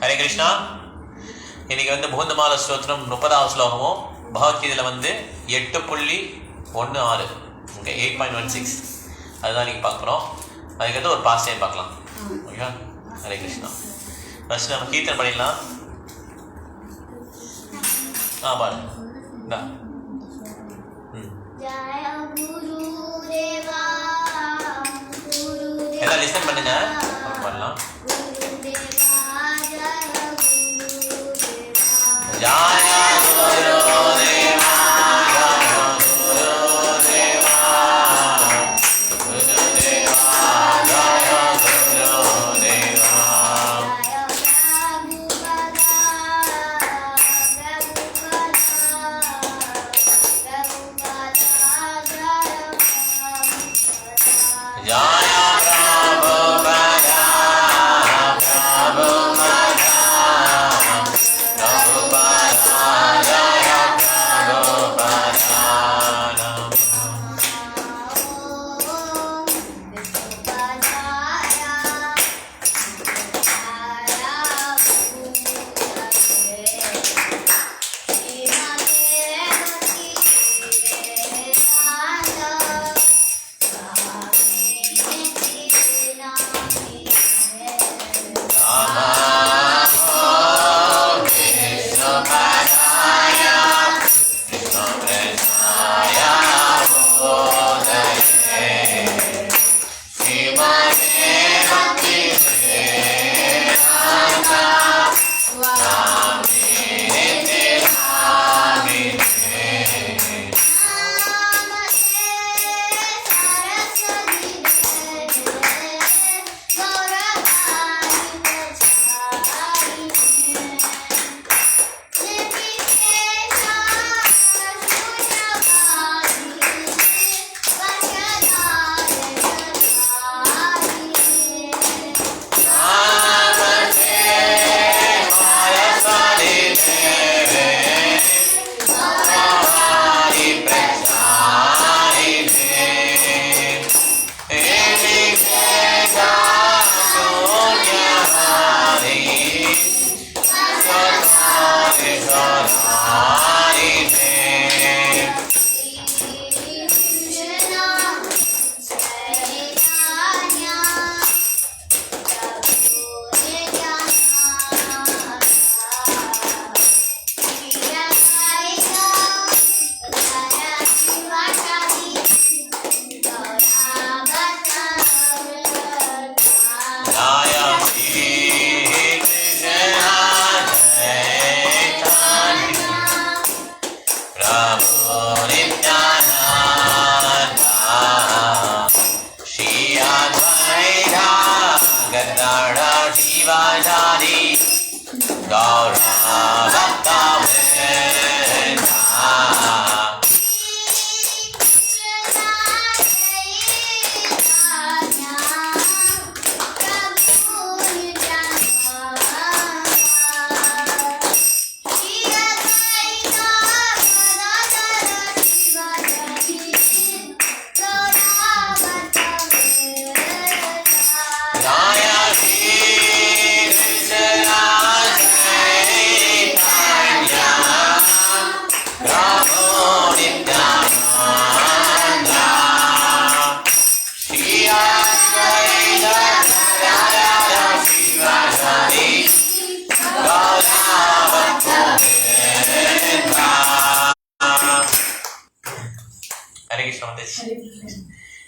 ஹரே கிருஷ்ணா. இன்னைக்கு முகுந்தமால ஸ்தோத்திரம் 30வது ஸ்லோகமும் பகவத்கீதையில் 8.16 ஓகே 8.16 அதுதான் நீங்கள் பார்க்குறோம். அதுக்கு ஒரு பாஸ்ட் டைம் பார்க்கலாம். ஓகே, ஹரே கிருஷ்ணா. ஃபர்ஸ்ட் நம்ம கீர்த்தனை பண்ணிடலாம். பாரு எல்லாம் லிசன் பண்ணுங்க, பண்ணலாம். ஜாய குருதேவா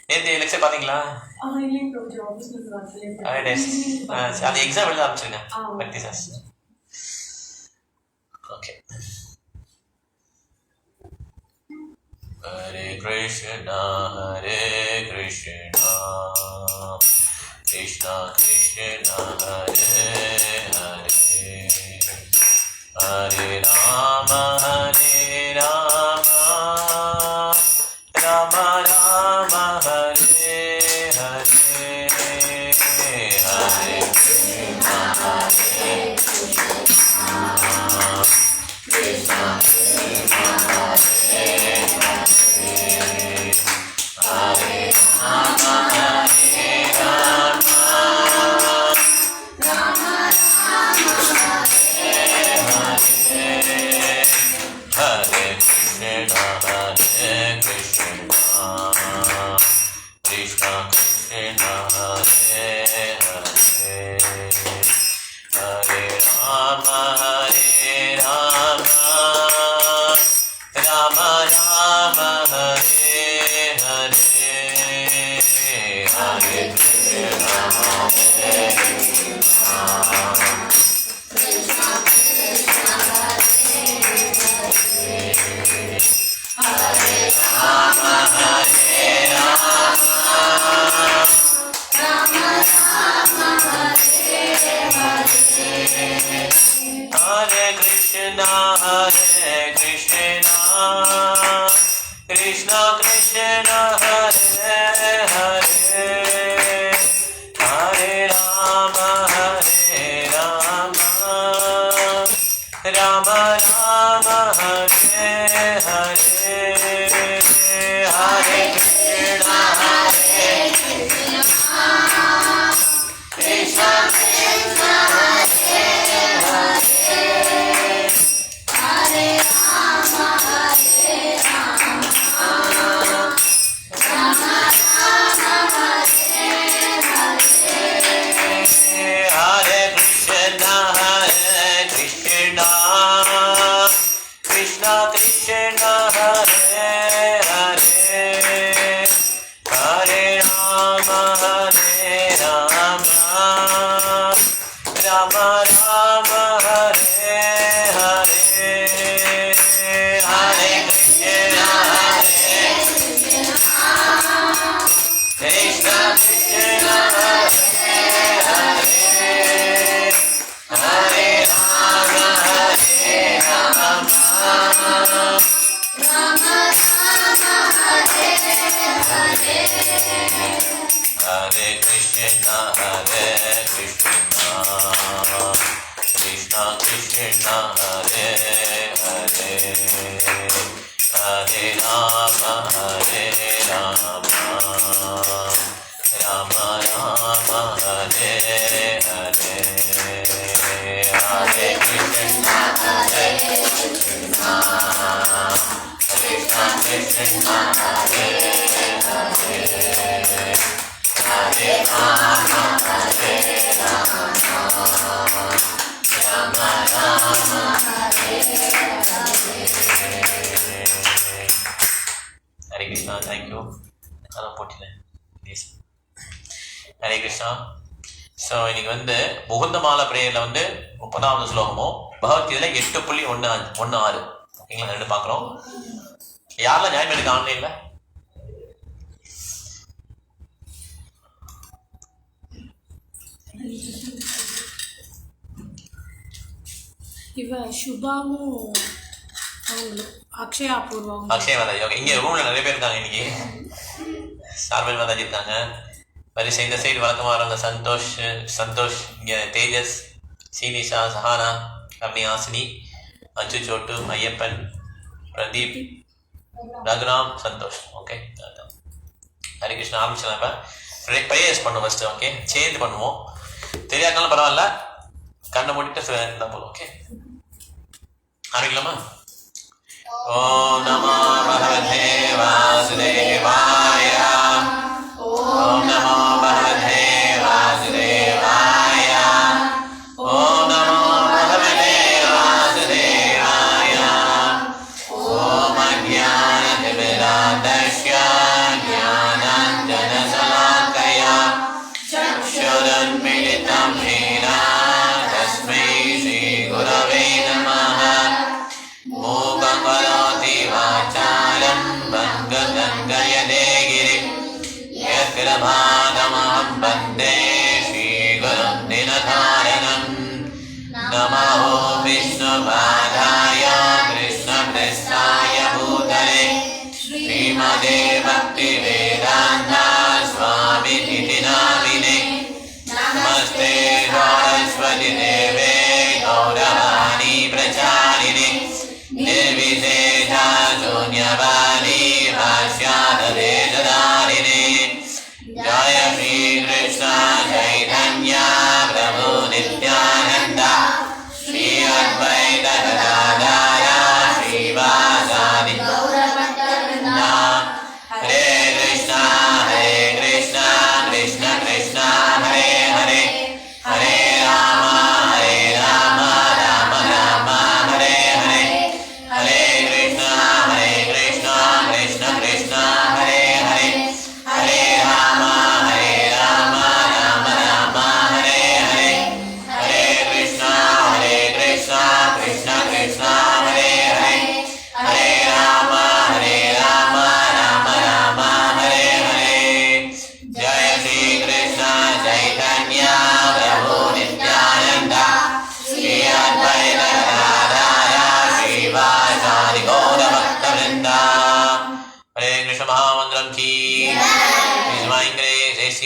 நேற்று லெக்சர் பாத்தீங்களா? அது எக்ஸாம் எழுத ஆரம்பிச்சிருக்கேன். Okay. Hare Krishna Hare Krishna Krishna Krishna Hare Hare Hare Rama Hare Rama Rama Rama Hare Hare Hare Krishna Hare Krishna Krishna Krishna Hare Hare Rama Hare Rama Rama Rama Krishna Hare Krishna Krishna Krishna Hare Hare Hare Rama Rama Rama Hare Hare Hare Krishna Hare Krishna Krishna Krishna Hare Hare Rama Rama Rama Hare Hare Hare Krishna Krishna Krishna Hare Hare Hare Rama Rama Rama Hare Hare Hare Krishna Krishna Krishna Hare Hare Hare Rama Rama Rama Hare Hare Hare Krishna Krishna Krishna Hare Hare Hare Rama Rama Rama Hare Hare Hare Krishna Krishna Krishna Hare Hare Hare Rama Rama Rama Hare Hare Hare Krishna Krishna Krishna Hare Hare Hare Rama Rama Rama Hare Hare Hare Krishna Krishna Krishna Hare Hare Hare Rama Rama Rama Hare Hare Hare Krishna. Thank you. Hare Krishna. So இன்னைக்கு வந்து முகுந்த மாலை பிரேயரில் வந்து 30வது ஸ்லோகமும் பகவத்கீதையில 8.16 ஓகேங்களா, ரெண்டு பார்க்குறோம். யாரெல்லாம் நியாயம் எடுக்க ஆன்லைன்ல? இவ சுபாவும் அக்ஷயா பூர்வம் அக்ஷயா மாதாஜி. ஓகே, இங்கே ரூம்ல நிறைய பேர் இருக்காங்க. இன்னைக்கு சார்பல் மாதாஜி இருக்காங்க. வரிசை இந்த சைடு வழக்கமாக வரவங்க சந்தோஷ், இங்கே தேஜஸ், சீனிஷா, சஹானா, கம்னியாசினி, அச்சு சோட்டு, ஐயப்பன், பிரதீப், ரகுராம், சந்தோஷ். ஓகே, ஹரி கிருஷ்ணா. ஆரம்பிச்சலாம். இப்போ ப்ரேயர்ஸ் பண்ணுவோம் ஃபஸ்ட்டு. ஓகே, சேர்ந்து பண்ணுவோம். தெரியாதுனாலும் பரவாயில்ல, கண்ணை மூடிட்டு இருந்தால் போதும். ஓகே, ஆரம்பிக்கலாமா? ஓம் நமோ பகவதே வாசுதேவாய. ஓம் நமோ பகவதே வாசுதேவாய. ஓம் நமோ பகவதே வாசுதேவாய. ஓம் அஜ்ஞானதிமிராந்தஸ்ய ஞானாஞ்சனசலாக்கயா சக்ஷுருன்மிலிதம் येन तस्मै श्रीगुरवे नमः. मूकं करोति वाचालं भङ्गं गयते गिरिं यत्कृपा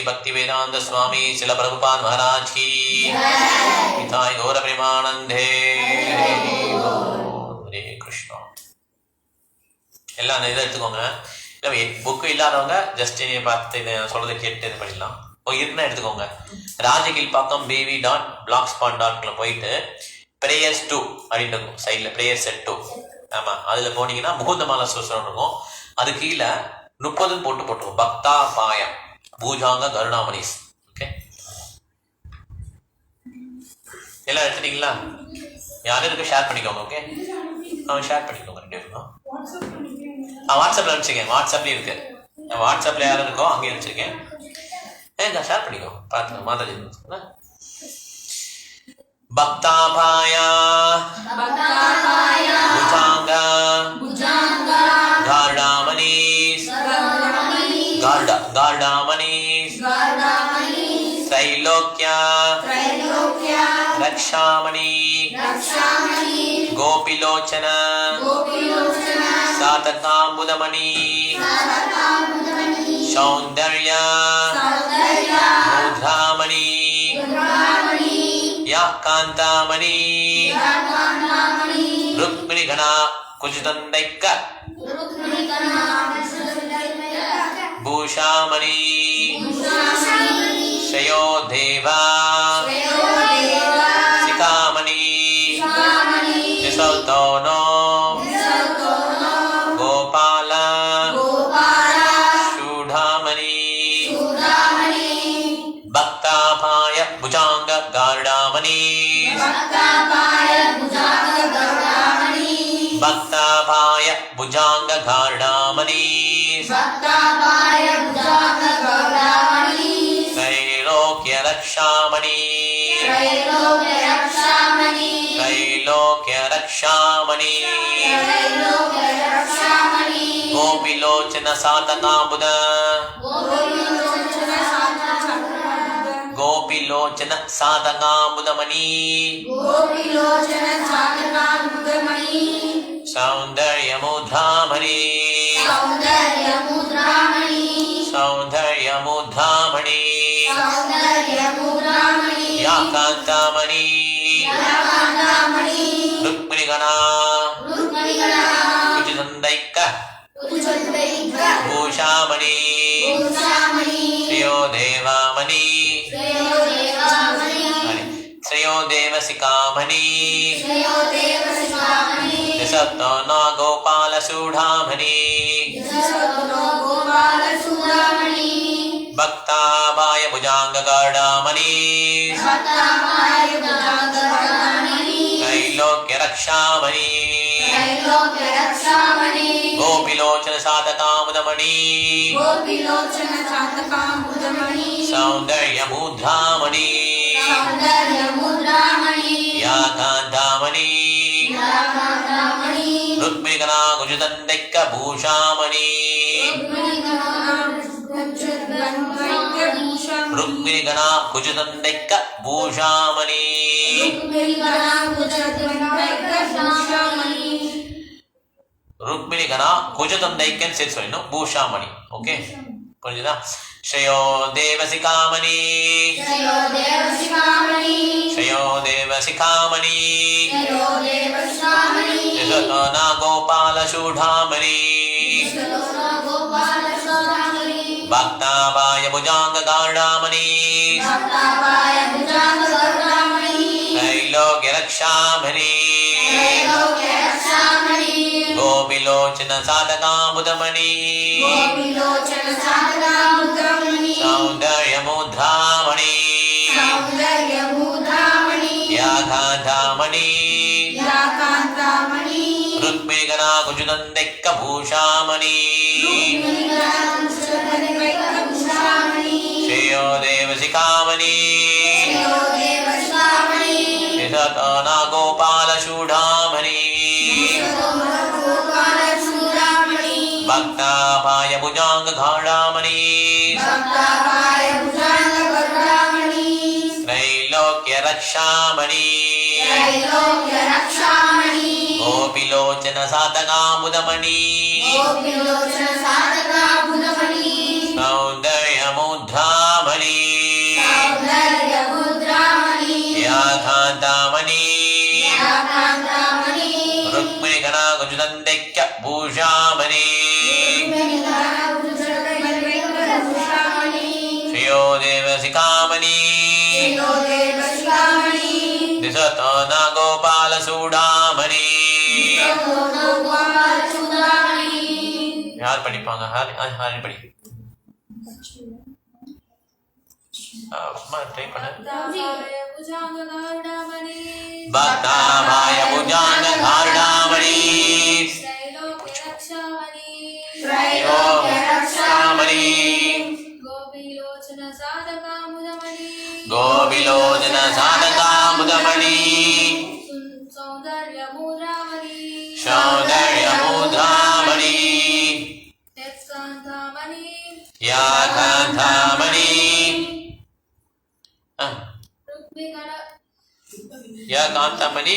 भक्ति वेदांत स्वामी श्रील प्रभुपाद महाराज की निताय गौर प्रेमानंदे हरे कृष्णा எல்லாம் இதை எடுத்துக்கோங்க. இல்லை புக்கு இல்லாதவங்க ஜஸ்ட் பார்த்து சொல்றதை கேட்டு இது பண்ணிடலாம். இருந்தா எடுத்துக்கோங்க. ராஜகில்பாக்கம் bv.blogspot.com போயிட்டு ப்ரேயர்ஸ் 2 அப்படின்னு இருக்கும் சைடில், ப்ரேயர் செட் 2. ஆமா, அதுல போனீங்கன்னா முகுந்தமால சூசனம் இருக்கும். அது கீழே 30 போட்டுருவோம். பக்தா பாயம் பூஜாங்க கருணாமணிஸ். ஓகே, எல்லாம் எடுத்துட்டீங்களா? யாரும் இருக்கு ஷேர் பண்ணிக்கோங்க. ஓகே, அவன் ஷேர் பண்ணிக்கோங்க 2 பேரும். வாட்ஸ்அப்ல அனுப்பிச்சிருக்கேன். வாட்ஸ்அப்லயும் இருக்கு. வாட்ஸ்அப்ல யாரும் இருக்கோ அங்கேயும் அனுப்பிச்சிருக்கேன். ஷேர் பண்ணிக்கோ. பார்த்து மாதாஜி பக்தாபாயா புஜாங்கா கார்டாமணிஸ் கார்டாமணிஸ் त्रैलोक्या रक्षामणि गोपिलोचन सातकाम्बुदमणि सौंदर्य मुद्रामणि या कांतामणि रुक्मिणीगणा कुचितंदैक भूषामणि श्रेयो देवा सिकामणि निसौतोनो गोपाल शूढामणि भक्तापाय भुजांग गार्डामणि भक्तापाय भुजांग गार्डामणि त्रैलोक्य रक्षामणि गोपिलोचन सातकाम्बुद गोपिलोचन सातकाम्बुदमणि सौंदर्यमुद्रामणि सौंदर्यमुद्रामणि या कांतामणि रुक्मिणीगणा कुचितंदैक भूषामणि श्रेयो देवामणि श्रेयो देवसिकामणि निसत्तो न गोपालशूढामणि भक्ताभाय भुजांग गार्डामणि त्रैलोक्य रक्षामणि गोपिलोचन सातकाम्बुदमणि सौंदर्यमुद्रामणि या कांतामणि रुक्मिणीगणा कुचितंदैक भूषामणि रुक्मिणीगणा कुचितंदैक भूषामणि रुक्मिणीगणा कुचितंदैकन से சொல்லணும் भूषामणि. ओके, புரியுதா? श्रेयो देवसिकामणि श्रेयो देवसिकामणि निसतो न गोपालशूढामणि भक्तापाय भुजांग गार्डामणि त्रैलोक्य रक्षामणि गोपिलोचन सातकाम्बुदमणि सौंदर्यमुद्रामणि या कांतामणि रुक्मिणीगणा कुचितंदैक भूषामणि श्रेयो देवसिकामणि निसतो न गोपालशूढामणि भक्तापाय भुजांग गार्डामणि त्रैलोक्य रक्षामणि गोपिलोचन सातकाम्बुदमणि सौंदर्यमुद्रामणि ருக்மிணி கணா குஜுதண்டைக்க பூஷாமணி ஸ்ரீயோ தேவசிகாமணி திசதோ ந கோபால சூடாமணி. யார் படிப்பாங்க? ஹாரி படி. ட்ரை பண்ண. பக்தாபாய புஜாங்க காருடாமணி த்ரைலோக்யரக்ஷாமணி கோபிலோச்சன சாதகாமுதமணி சௌந்தர்யமுத்ராமணி யாகாந்தாமணி யாகாந்தாமணி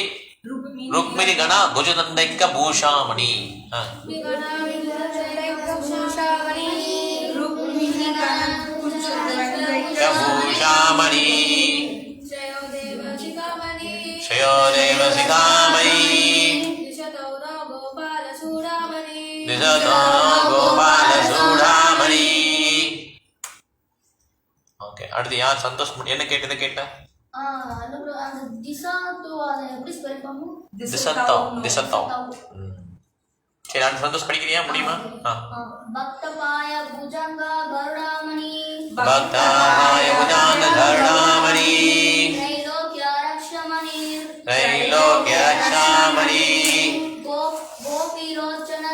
ருக்மிணி கணா குஜதண்டைக்க பூஷாமணி. பூஷாமணி ஸ்ரீயோ தேவசிகாமணி திசதோ கோபால சூடாமணி. ஓகே, அடுத்து யார்? சந்தோஷ். என்ன கேட்டது? கேட்ட சரி, அடுத்து சந்தோஷ் படிக்கிறியா? முடியுமா? பக்தபாய புஜங்க கருடாமணி பக்தாபாய புஜாங்க கருடாமணி த்ரைலோக்யரக்ஷாமணி கோபிலோச்சன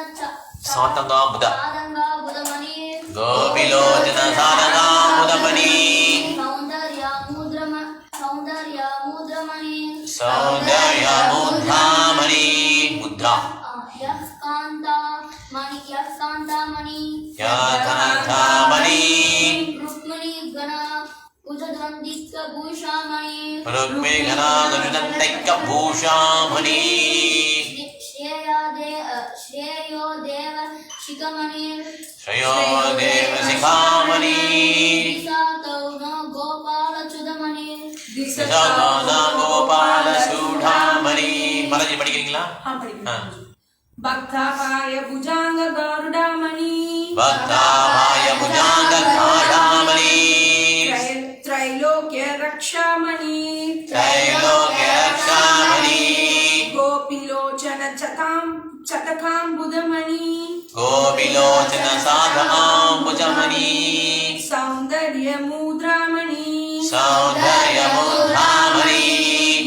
சாதகாமுதமணி கோபிலோச்சன சாதகாமுதமணி சௌந்தர்யமுத்ராமணி முத்ரா யாகாந்தாமணி ருக்மிணி கணா குஜதண்டிக்க பூஷாமணி ருக்மிணி கணா குஜதண்டைக்க பூஷாமணி ஸ்ரேயோ தேவ சிகாமணி ஸ்ரேயோ தேவ சிகாமணி கோபால சுதமணி கோபால சூடாமணி. மலர்ஜி படிக்கிறீங்களா? பக்தாபாய புஜாங்க கருடாமணி பக்தாபாய புஜாங்க காடாமணி த்ரைலோக்யரக்ஷாமணி த்ரைலோக்யரக்ஷாமணி கோபிலோச்சன சதகாம்புதமணி கோபிலோச்சன சாதகாம்புஜமணி சௌந்தர்யமுத்ராமணி சௌந்தர்யமுத்ராமணி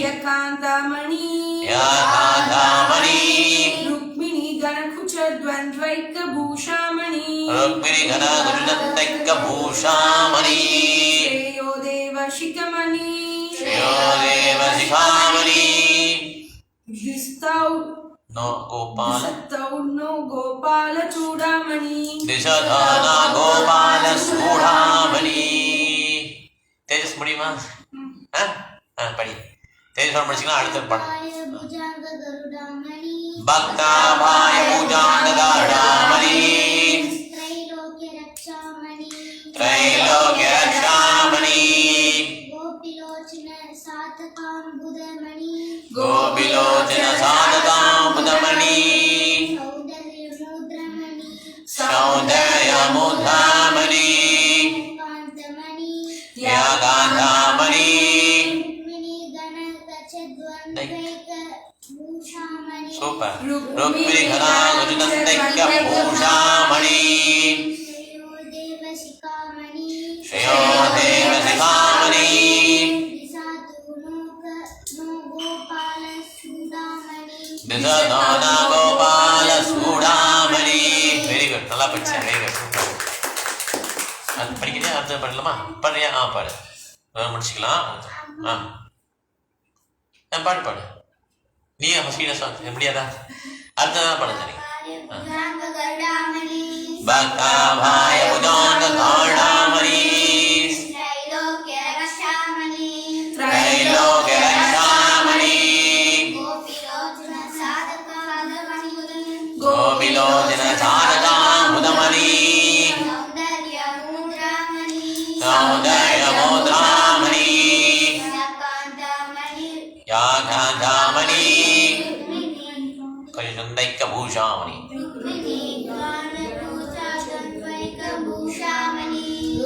யகாந்தாமணி யாகாந்தாமணி ருக்மிணி கணகுச்சத்வந்த்வைக்க பூஷாமணி ருக்மிணி கணா குஜதண்டைக்க பூஷாமணி ஸ்ரேயோ தேவ சிகாமணி ஸ்ரேயோ தேவ சிகாமணி திஸ்தௌ நோ கோபால கோபால சூடாமணி திசதான கோபால சூடாமணி. தேஜஸ் முடியுமா? படி. தேஜஸ் படிச்சுக்கலாம். அடுத்த படம் பக்தாபாய பூஜாங்க கருடாமணி த்ரைலோக்யரக்ஷாமணி கோபிலோச்சன சாதகாமுதமணி சௌந்தர்யமுத்ராமணி யாகாந்தாமணி சூப்பர். ருக்மிணி கணா குஜதண்டைக்க பூஷாமணி ஸ்ரீயோ தேவசிகாமணி திசதோ ந கோபால சூடாமணி. வெரி குட், நல்லா படிச்சேன். Very good, super. அது படிக்கிறியா? அடுத்து பண்ணலாமா? பாடுறியா? பாடு. முடிச்சுக்கலாம். பாடு பாடு. நீ ஸ்பீடாக சொல்ல முடியாதா? அடுத்ததான் பாடுங்க. பக்தாபாய புஜாங்க காருடாமணி த்ரைலோக்யரக்ஷாமணி கோபிலோச்சன சாதகாமுதமணி சௌந்தர்யமுத்ராமணி யாகாந்தாமணி பூஷாமணி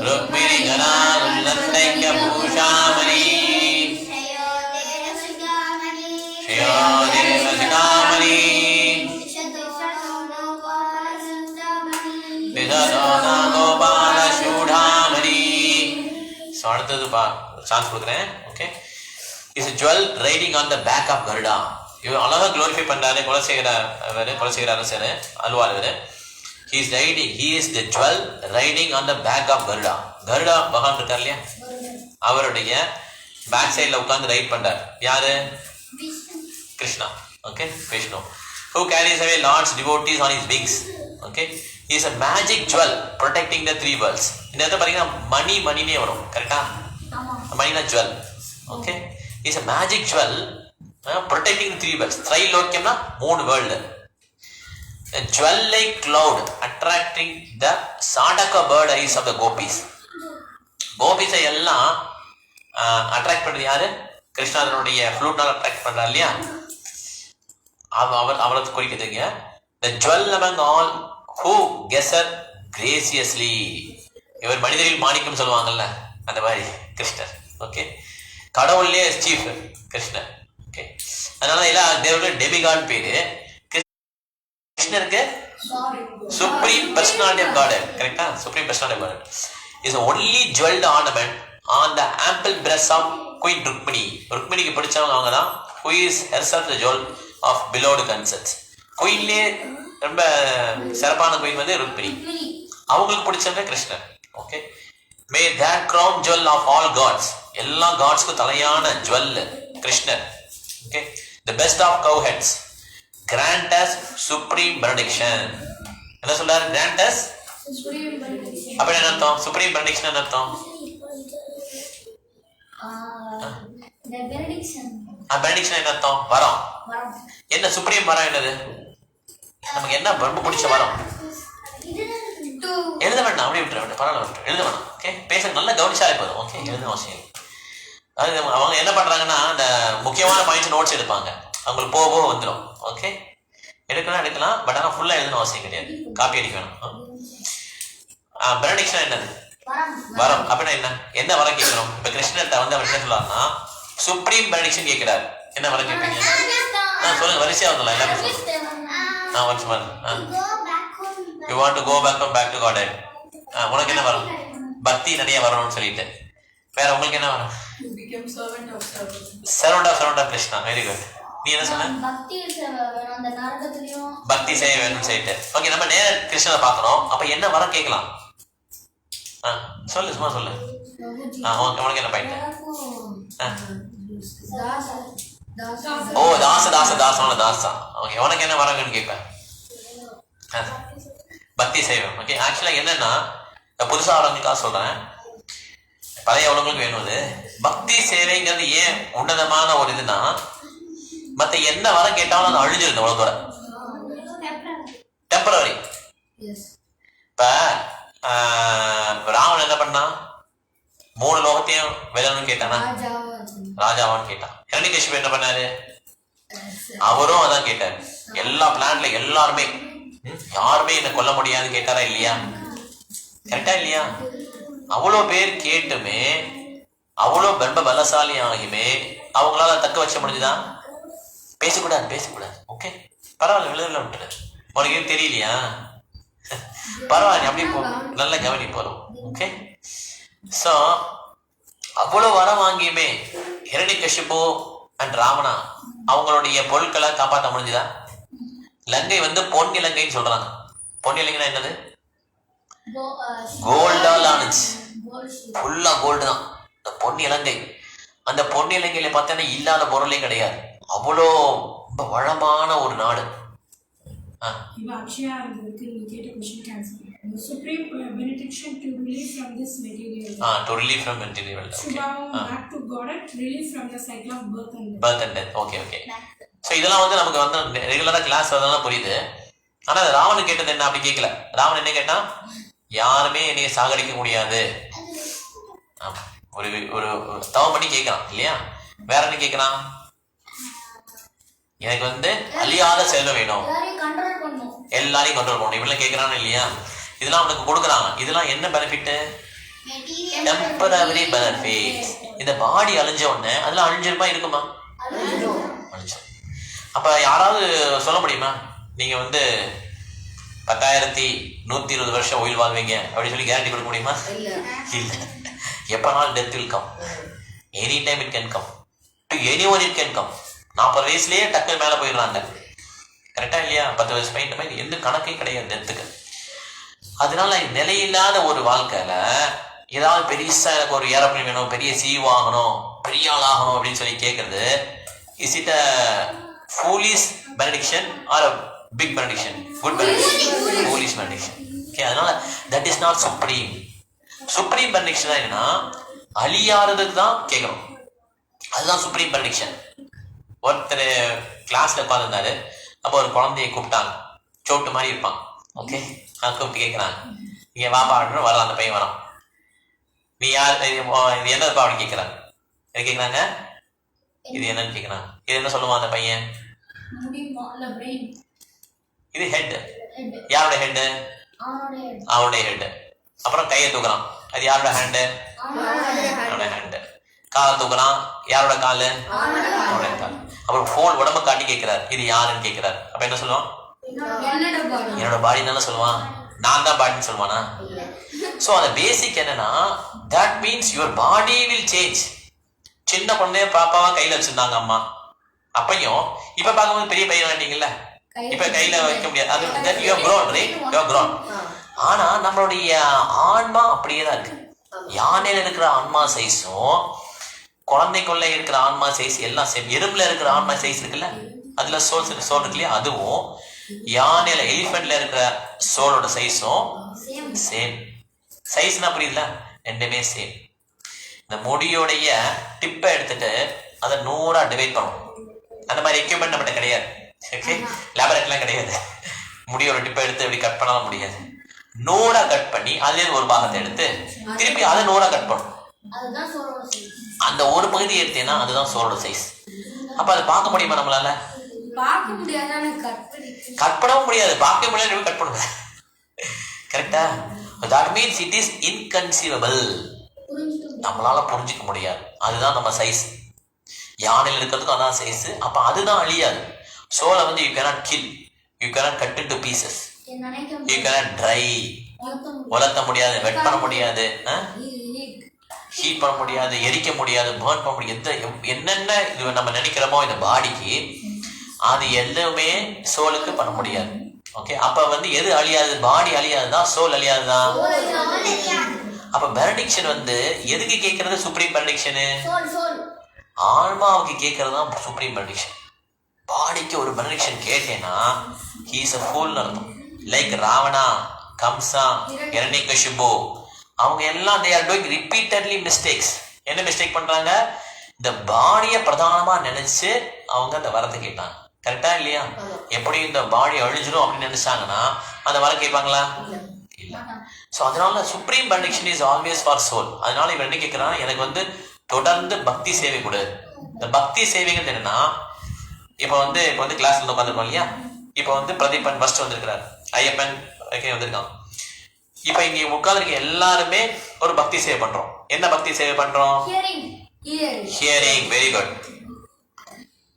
ருக்மிணி கணாருணந்தைக்க பூஷாமணி ஸ்ரீயோதேவ சிகாமணி விததோனா கோபால சூடாமணி. ஸோ அடுத்தது சான்ஸ் கொடுக்குறேன். Okay, is jewel riding on the back of Garuda. இவர் அழகா க்ளோரிஃபை பண்றாரு குலசேகர அரசர் அல்வார். இவர் he is the jewel riding on the back of Garuda. Garuda பகவான் இருக்கார் இல்லையா, அவருடைய பேக் சைட்ல உட்கார்ந்து ரைட் பண்றார். யாரு? Krishna. Okay, Vishnu. who carries away lord's devotees on his wings. Okay, he is a magic jewel protecting the three worlds. இந்த இடத்துல பாத்தீங்கன்னா மணினே வரும். கரெக்டா? மணினா jewel. Okay, he is a magic jewel protecting the three worlds. திரைலோக்கியம்னா 3 world. A jewel like cloud attracting the sadaka bird eyes of the gopis. கோபிஸை எல்லாம் attract பண்றது யாரு? கிருஷ்ணாதனுடைய ஃப்ளூட்னால அட்ராக்ட் பண்றாரு இல்லையா, அவரை குறிக்கிறதுங்க. The jewel among all who guesser graciously. இவர் மனிதரில் மாணிக்கம் சொல்லுவாங்கல்ல, அந்த மாதிரி கிருஷ்ணர். ஓகே, கடவுள்லயே சீஃப் கிருஷ்ணர். ஓகே, அதனால எல்லா தேவர்களும் டெமிகாட் பேரு. கிருஷ்ணருக்கு சுப்ரீம் பர்சனாலிட்டி ஆஃப் காட். கரெக்டா? Supreme personality of god is only jewelled ornament on the ample breast of queen Rukmini. ருக்மிணிக்கு பிடிச்சவங்க அவங்க தான். who is herself the jewel of beloved concerts. குயின்லேயே ரொம்ப சிறப்பான குயின் வந்து ருக்மிணி. அவங்களுக்கு பிடிச்சவங்க கிருஷ்ணர். Okay, May that crown jewel of all gods. எல்லா காட்ஸ்க்கு தலையான ஜுவல் கிருஷ்ணர். Okay, the best of cow heads. grant us supreme benediction. என்ன சொல்றாரு? grant us அப்ப என்ன அர்த்தம்? சுப்ரீம் பெனடிக்ஷன் என்ன அர்த்தம்? பெனடிக்ஷன் என்ன அர்த்தம்? வரம். என்ன சுப்ரீம் வரம்? என்னது? நமக்கு என்ன ரொம்ப பிடிச்ச வரம்? எழுத வேண்டாம், அப்படியே விட்டுற பரவாயில்ல, எழுத வேண்டாம். ஓகே, பேச நல்லா கவனிச்சாலே போதும். ஓகே, எழுத அவசியம். அது அவங்க என்ன பண்றாங்கன்னா, அந்த முக்கியமான பாயிண்ட்ஸ் நோட்ஸ் எடுப்பாங்க. அவங்களுக்கு போக வந்துடும். ஓகே, எடுக்கலாம், பட் ஆனால் ஃபுல்லாக எழுதணும் அவசியம் கிடையாது. காப்பி அடிக்க வேணும். பெனடிக்ஷன் என்னது? வரம். அப்படின்னா என்ன வரம் கேட்கணும்? இப்ப கிருஷ்ணர்கிட்ட வந்து அவர் என்ன சொல்றாருன்னா, சுப்ரீம் பெனடிக்ஷன் கேட்கிறாரு. என்ன வரம் கேட்பீங்க? சொல்லுங்க, வரிசையா வந்துடலாம். எல்லாமே சொல்லுங்க. வருஷமா you want to go back to God. உனக்கு என்ன வரும்? பக்தி நிறைய வரணும்னு சொல்லிட்டு. வேற உங்களுக்கு என்ன வரும்? Servant of Krishna. Very good. நீ என்ன சொன்ன? பக்தி செய்ய வேணும்னு சொல்லிட்டு. ஓகே, நம்ம நேர கிருஷ்ணனை பார்க்கணும். அப்ப என்ன வரம் கேட்கலாம்? சொல்லு, சும்மா சொல்லு. உனக்கு என்ன பாயிண்ட்? ஓ, தாசா. ஓகே, உனக்கு என்ன வரம் வேணும்னு கேட்பேன்? பக்தி செய்வேன். ஓகே, ஆக்சுவலா என்னன்னா, புதுசா வரவங்களுக்காக சொல்றேன், பழைய உலகங்களுக்கு வேணும். அது பக்தி சேவைங்கிறது ஏன் உன்னதமான ஒரு இதுனா, மத்த என்ன வரம் கேட்டாலும் அது அழிஞ்சிருந்த உலகத்தோட. டெம்பரரி. இப்ப ராவன் என்ன பண்ணா? 3 லோகத்தையும் வேணும்னு கேட்டானா? ராஜாவான்னு கேட்டான். ஹிரண்யகசிபு என்ன பண்ணாரு? அவரும் அதான் கேட்டாரு. எல்லா பிளான்ல எல்லாருமே யாருமே என்ன கொல்ல முடியாதுன்னு கேட்டாரா இல்லையா? கரெக்டா இல்லையா? அவ்வளோ பேர் கேட்டுமே, அவ்வளோ ரொம்ப பலசாலி ஆகியுமே அவங்களால தக்க வச்ச முடிஞ்சுதா? பேசக்கூடாது. ஓகே, பரவாயில்ல, விழுதுல விட்டுரு. உனக்கு எதுவும் தெரியலையா? பரவாயில்ல, அப்படி போ, நல்ல கவனி போறோம். ஓகே, சோ அவ்வளவு வரம் வாங்கியுமே ஹிரண்யகசிபு அண்ட் ராவணா அவங்களுடைய பொருட்களை காப்பாற்ற முடிஞ்சுதா? லங்கை வந்து பொன் இலங்கைன்னு சொல்றாங்க. பொன் இலங்கைனா என்னது? கோல்டால் ஆனிச்சு. ஃபுல்லா கோல்டு தான் இந்த பொன் இலங்கை. அந்த பொன் இலங்கையில பார்த்தா இல்லாத பொருளே கிடையாது. அவ்வளோ ரொம்ப வளமான ஒரு நாடு. To relieve from material. Back to God and relieve from the cycle of birth and death. Okay. So இதெல்லாம் வந்து நமக்கு வந்து ரெகுலரா கிளாஸ் வரதெல்லாம் புரியுது. ஆனா ராவணன் கேட்டது என்ன? அப்படி கேட்கல. ராவணன் என்ன கேட்டான்? யாருமே என்னைய சாகடிக்க முடியாது. ஒரு ஒரு தவம் பண்ணி கேட்கறான் இல்லையா? வேற என்ன கேட்கறான்? எனக்கு வந்து அழியாத செல்வம் வேணும். எல்லாரையும் கண்ட்ரோல் பண்ணணும். இவெல்லாம் கேட்கறான்னு இல்லையா, இதெல்லாம் அவனுக்கு கொடுக்குறாங்க. இதெல்லாம் என்ன பெனிஃபிட்? Temporary benefit. இந்த பாடி அழிஞ்ச உடனே அதெல்லாம் அழிஞ்சிருப்பா இருக்குமா? அழிஞ்சு. அப்ப யாராவது சொல்ல முடியுமா நீங்க வந்து 10,120 வருஷம் உயிர் வாழ்வீங்க அப்படின்னு சொல்லி கேரண்டி கொடுக்க முடியுமா? இல்ல. எப்பனாலும் death will come, any time it can come, to anyone it can come. 40 வயசுலயே டக்கு மேல போயிடுறாங்க. கரெக்டா இல்லையா? 10 வயசு பையன் எந்த கணக்கே கிடையாது டெத்துக்கு. அதனால நிலையில்லாத ஒரு வாழ்க்கையில ஏதாவது பெருசா எனக்கு ஒரு ஏரோப்ளேன் வேணும், பெரிய சீ வாங்கணும், பெரிய ஆள் ஆகணும் அப்படின்னு சொல்லி கேட்கறது, is it a foolish benediction or a big benediction? Good benediction, foolish benediction. Okay, அதனால that is not supreme. Supreme benediction என்னன்னா அழியாததுக்கு தான் கேட்கணும். அதுதான் சுப்ரீம் பெனடிக்ஷன். ஒருத்தர் கிளாஸ்ல உட்காந்துருந்தாரு. அப்போ ஒரு குழந்தைய கூப்பிட்டாங்க, சோட்டு மாதிரி இருப்பான். ஓகே, கூப்பிட்டு கேட்குறாங்க, நீங்க வாப்பா அப்படின்னு. வரலாம், அந்த பையன் வரான். நீ யார், இது என்னப்பா அப்படின்னு கேட்குறாங்க. என்ன கேட்குறாங்க? இது என்னன்னு கேட்குறாங்க. இது என்ன சொல்லுவான் அந்த பையன்? இது ஹெட். யாரோட ஹெட்? அவனுடைய ஹெட். அப்புறம் கையை தூக்குறான், அது யாரோட ஹேண்டு? அவனோட ஹேண்டு. காலை தூக்குறான், யாரோட காலு? அவனுடைய கால். அப்புறம் ஃபோன் உடம்ப காட்டி கேட்கிறார், இது யாருன்னு கேட்கிறார். அப்ப என்ன சொல்லுவான்? என்னோட பாடி தானே சொல்லுவான். நான் தான் பாடின்னு சொல்லுவானா? சோ அந்த பேசிக் என்னன்னா, that means your body will change. சின்ன குழந்தைய பாப்பாவா கையில வச்சிருந்தாங்க அம்மா, அப்பையும் இப்ப பார்க்கும்போது பெரிய பையன் வேண்டீங்கல்ல, இப்ப கையில வைக்க முடியாது. அது you have grown, right? You have grown. ஆனா நம்மளுடைய ஆன்மா அப்படியே தான் இருக்கு. யானையில இருக்கிற ஆன்மா சைஸும் குழந்தைக்குள்ள இருக்கிற ஆன்மா சைஸ் எல்லாம் சேம். எறும்புல இருக்கிற ஆன்மா சைஸ் இருக்குல்ல, அதுல சோல் இருக்கு இல்லையா, அதுவும் யானையில எலிஃபென்ட்ல இருக்கிற சோலோட சைஸும் சேம். சைஸ்னா புரியுதுல, ரெண்டுமே சேம். இந்த முடியோடைய டிப்பை எடுத்துட்டு அதை 100 டிவைட் பண்ணும். அந்த மாதிரி எக்யூப்மெண்ட் நம்மகிட்ட கிடையாது. ஓகே, லேபரேட்டரிலாம் கிடையாது. முடியோட டிப்பை எடுத்து இப்படி கட் பண்ணலாம் முடியாது. 100 கட் பண்ணி அதுல ஒரு பாகத்தை எடுத்து திருப்பி அதை 100 கட் பண்ணும். அந்த ஒரு பகுதி எடுத்தேன்னா அதுதான் சோலோட சைஸ். அப்ப அதை பார்க்க முடியுமா நம்மளால? பார்க்க முடியாது, கட் பண்ணவும் முடியாது, பார்க்க முடியாது, கட் பண்ணுங்க. கரெக்டா? that means it is inconceivable. நம்மளால புரிஞ்சுக்க முடியாது. அதுதான் நம்ம சைஸ். யானையில் இருக்கிறதுக்கும் அதான் சைஸ். அப்ப அதுதான் அழியாது. சோலை வந்து you cannot kill, you cannot cut into pieces, you cannot dry, உலர்த்த முடியாது, வெட் பண்ண முடியாது, ஹீட் பண்ண முடியாது, எரிக்க முடியாது, பர்ன் பண்ண முடியாது. என்னென்ன இது நம்ம நினைக்கிறோமோ இந்த பாடிக்கு, அது எல்லாமே சோலுக்கு பண்ண முடியாது. ஓகே, அப்ப வந்து எது அழியாது? பாடி அழியாதுதான், சோல் அழியாதுதான். அப்ப பெனடிக்ஷன் வந்து எதுக்கு கேட்கறது? சுப்ரீம் பெனடிக்ஷனு ஆன்மாவுக்கு கேட்கறது தான் சுப்ரீம் பெனடிக்ஷன். பாடிக்கு ஒரு பெனடிக்ஷன் கேட்டேன்னா he is a fool அர்த்தம். லைக் ராவணா, கம்சா, இரண்யகசிபு, அவங்க எல்லாம் they are doing repeatedly mistakes. என்ன மிஸ்டேக் பண்றாங்க? இந்த பாடியை பிரதானமா நினைச்சு அவங்க அந்த வரத்தை கேட்டாங்க. கரெக்டா இல்லையா? எப்படி இந்த பாடி அழிஞ்சிடும் அப்படின்னு நினைச்சாங்கன்னா அந்த வரம் கேட்பாங்களா? இல்ல. சோ அதனால supreme benediction is always for soul. அதனால இவன் என்ன கேட்கிறான், எனக்கு வந்து தொடர்ந்து பக்தி சேவை கொடு. இந்த பக்தி சேவைங்கிறது என்னன்னா, இப்ப வந்து கிளாஸ்ல உட்காந்துருக்கோம் இல்லையா, இப்ப வந்து பிரதீபன் ஃபர்ஸ்ட் வந்திருக்கிறார், ஐயப்பன் வந்திருக்கான். இப்ப இங்க உட்கார்ந்துருக்க எல்லாருமே ஒரு பக்தி சேவை பண்றோம். என்ன பக்தி சேவை பண்றோம்? ஹியரிங். Very good.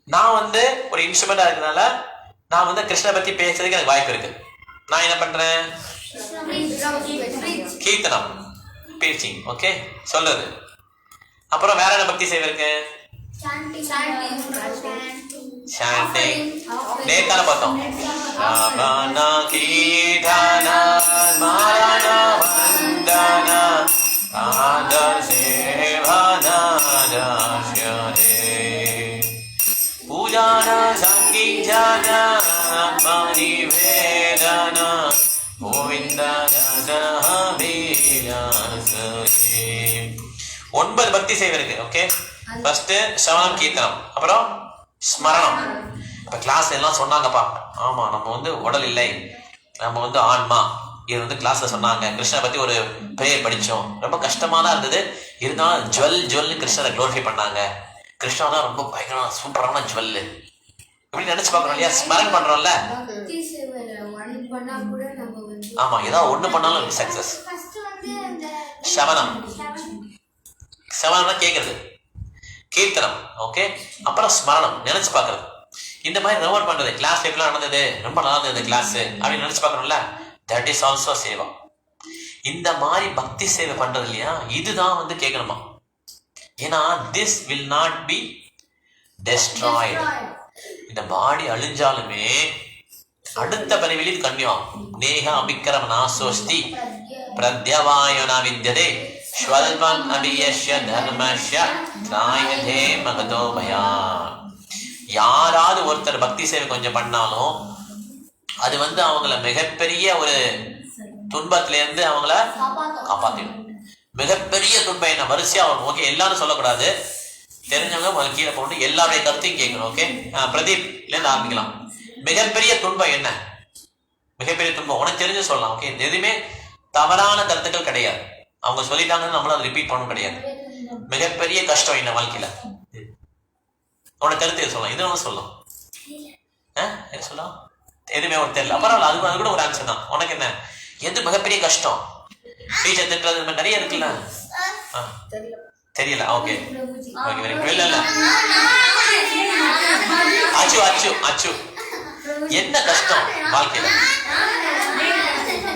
நான் வந்து ஒரு இன்ஸ்ட்ருமெண்டா இருக்கனால நான் வந்து கிருஷ்ண பத்தி பேசுறதுக்கு எனக்கு வாய்ப்பு இருக்கு. நான் என்ன பண்றேன்? கீர்த்தனம், பேச்சிங். ஓகே, சொல்றது. அப்புறம் வேற என்ன பக்தி சேவை இருக்கு? சாண்டிங். நேத்தான பார்த்தோம். ராவணா கீர்த்தனா மாரனா வந்தனா ஆதர் சேவனா ஜாஷ்யதே பூஜானா சங்கீஜானா பரிவேதனா கோவிந்தா ஜனஹபீயாசே. 9 பக்தி சேவை இருக்கு. ஓகே, ஃபர்ஸ்ட் சவணம், கீர்த்தனம், அப்புறம் ஸ்மரணம். இப்ப கிளாஸ் எல்லாம் சொன்னாங்கப்பா, ஆமா நம்ம வந்து உடல் இல்லை, நம்ம வந்து ஆன்மா. இது வந்து கிளாஸ்ல சொன்னாங்க. கிருஷ்ணரை பத்தி ஒரு பிரேயர் படிச்சோம், ரொம்ப கஷ்டமா தான் இருந்தது. இருந்தாலும் ஜுவல்னு கிருஷ்ணரை க்ளோரிஃபை பண்ணாங்க. கிருஷ்ணா தான் ரொம்ப பயங்கரமான சூப்பரான ஜுவல் இப்படி நினைச்சு பாக்குறோம் இல்லையா? ஸ்மரண் பண்றோம்ல. பண்ணா கூட நம்ம வந்து ஆமா, ஏதாவது ஒண்ணு பண்ணாலும் சக்சஸ். ஃபர்ஸ்ட் வந்து அந்த சவனம், சவனம்னா கேட்கறது, கீர்த்தனம். ஓகே, அப்புறம் ஸ்மரணம், நினைச்சு பார்க்கறது. இந்த மாதிரி ரிமெம்பர் பண்றது. கிளாஸ் எப்படிலாம் நடந்தது, ரொம்ப நல்லா இருந்தது கிளாஸ் அப்படின்னு நினைச்சு பார்க்கணும்ல, தட் இஸ் ஆல்சோ சேவா. இந்த மாதிரி பக்தி சேவை பண்றது இல்லையா, இதுதான் வந்து கேட்கணுமா. ஏன்னா this will not be destroyed. இந்த பாடி அழிஞ்சாலுமே அடுத்த பிறவியில் இது கண்ணியம். நேஹ அபிக்கிரம நாசோஸ்தி பிரத்யவாயனா வித்யதே ஸ்வல்பம் அபியஸ்ய தர்மஸ்ய திராயதே மகதோபயா. யாராவது ஒருத்தர் பக்தி சேவை கொஞ்சம் பண்ணாலும் அது வந்து அவங்கள மிகப்பெரிய ஒரு துன்பத்தில இருந்து அவங்கள காப்பாத்திடும். மிகப்பெரிய துன்பம் என்ன வரிசையா வரும். ஓகே, எல்லாரும் சொல்லக்கூடாது, தெரிஞ்சவங்க முதல்ல கீழே போட்டு எல்லாருடைய கருத்தையும் கேட்கணும். ஓகே, பிரதீப்ல இருந்து ஆரம்பிக்கலாம். மிகப்பெரிய துன்பம் என்ன? மிகப்பெரிய துன்பம் உனக்கு தெரிஞ்சு சொல்லலாம். ஓகே, எதுவுமே தவறான கருத்துக்கள் கிடையாது. அவங்க சொல்லிட்டாங்கன்னு நம்மளும் அதை ரிப்பீட் பண்ணவும் கிடையாது. மிகப்பெரிய கஷ்டம் என்ன வாழ்க்கையில? உனக்கு கருத்து சொல்லலாம், இது நம்ம சொல்லலாம். என்ன சொல்லலாம்? எதுவுமே உனக்கு தெரியல, பரவாயில்ல, அது கூட ஒரு ஆன்சர் தான். உனக்கு என்ன, எது மிகப்பெரிய கஷ்டம்? டீச்சர் திட்டுறது நிறைய இருக்குல்ல, தெரியல. ஓகே, இல்ல இல்ல, அச்சு அச்சு அச்சு, என்ன கஷ்டம் வாழ்க்கையில?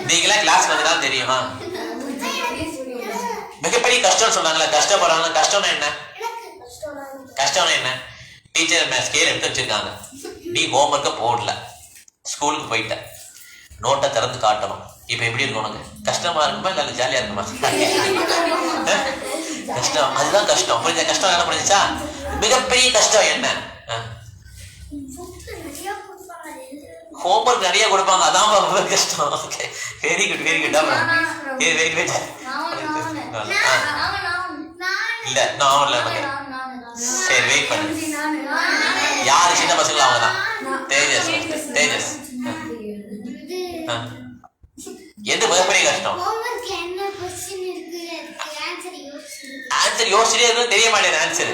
நீங்களா கிளாஸ் வந்துதான் தெரியுமா? மிகப்பெரிய கஷ்டம் சொன்னாங்களா, கஷ்டப்படுறாங்க. கஷ்டம்னா என்ன? கஷ்டம்னா என்ன? டீச்சர் ஸ்கேல் எடுத்து வச்சிருக்காங்க, நீ ஹோம்ஒர்க்க போடல, ஸ்கூலுக்கு போயிட்ட, நோட்டை திறந்து காட்டணும். இப்ப எப்படி இருக்கும் உனக்கு? கஷ்டமா இருக்குமா இல்ல ஜாலியா இருக்குமா? கஷ்டம், அதுதான் கஷ்டம். புரிஞ்ச கஷ்டம் என்ன புரிஞ்சா? மிகப்பெரிய கஷ்டம் என்ன? ஹோம்ஒர்க் நிறைய கொடுப்பாங்க, அதான் கஷ்டம். Okay, very good, very good, very good. இல்ல நான் இல்ல, சரி வெயிட் பண்ணு. யாரு சின்ன பசங்களா? அவங்கதான். தேஜஸ், தேஜஸ். எது மிகப்பெரிய கஷ்டம்? ஆன்சர் யோசிச்சுட்டே இருக்கு, தெரிய மாட்டேங்குது ஆன்சர்.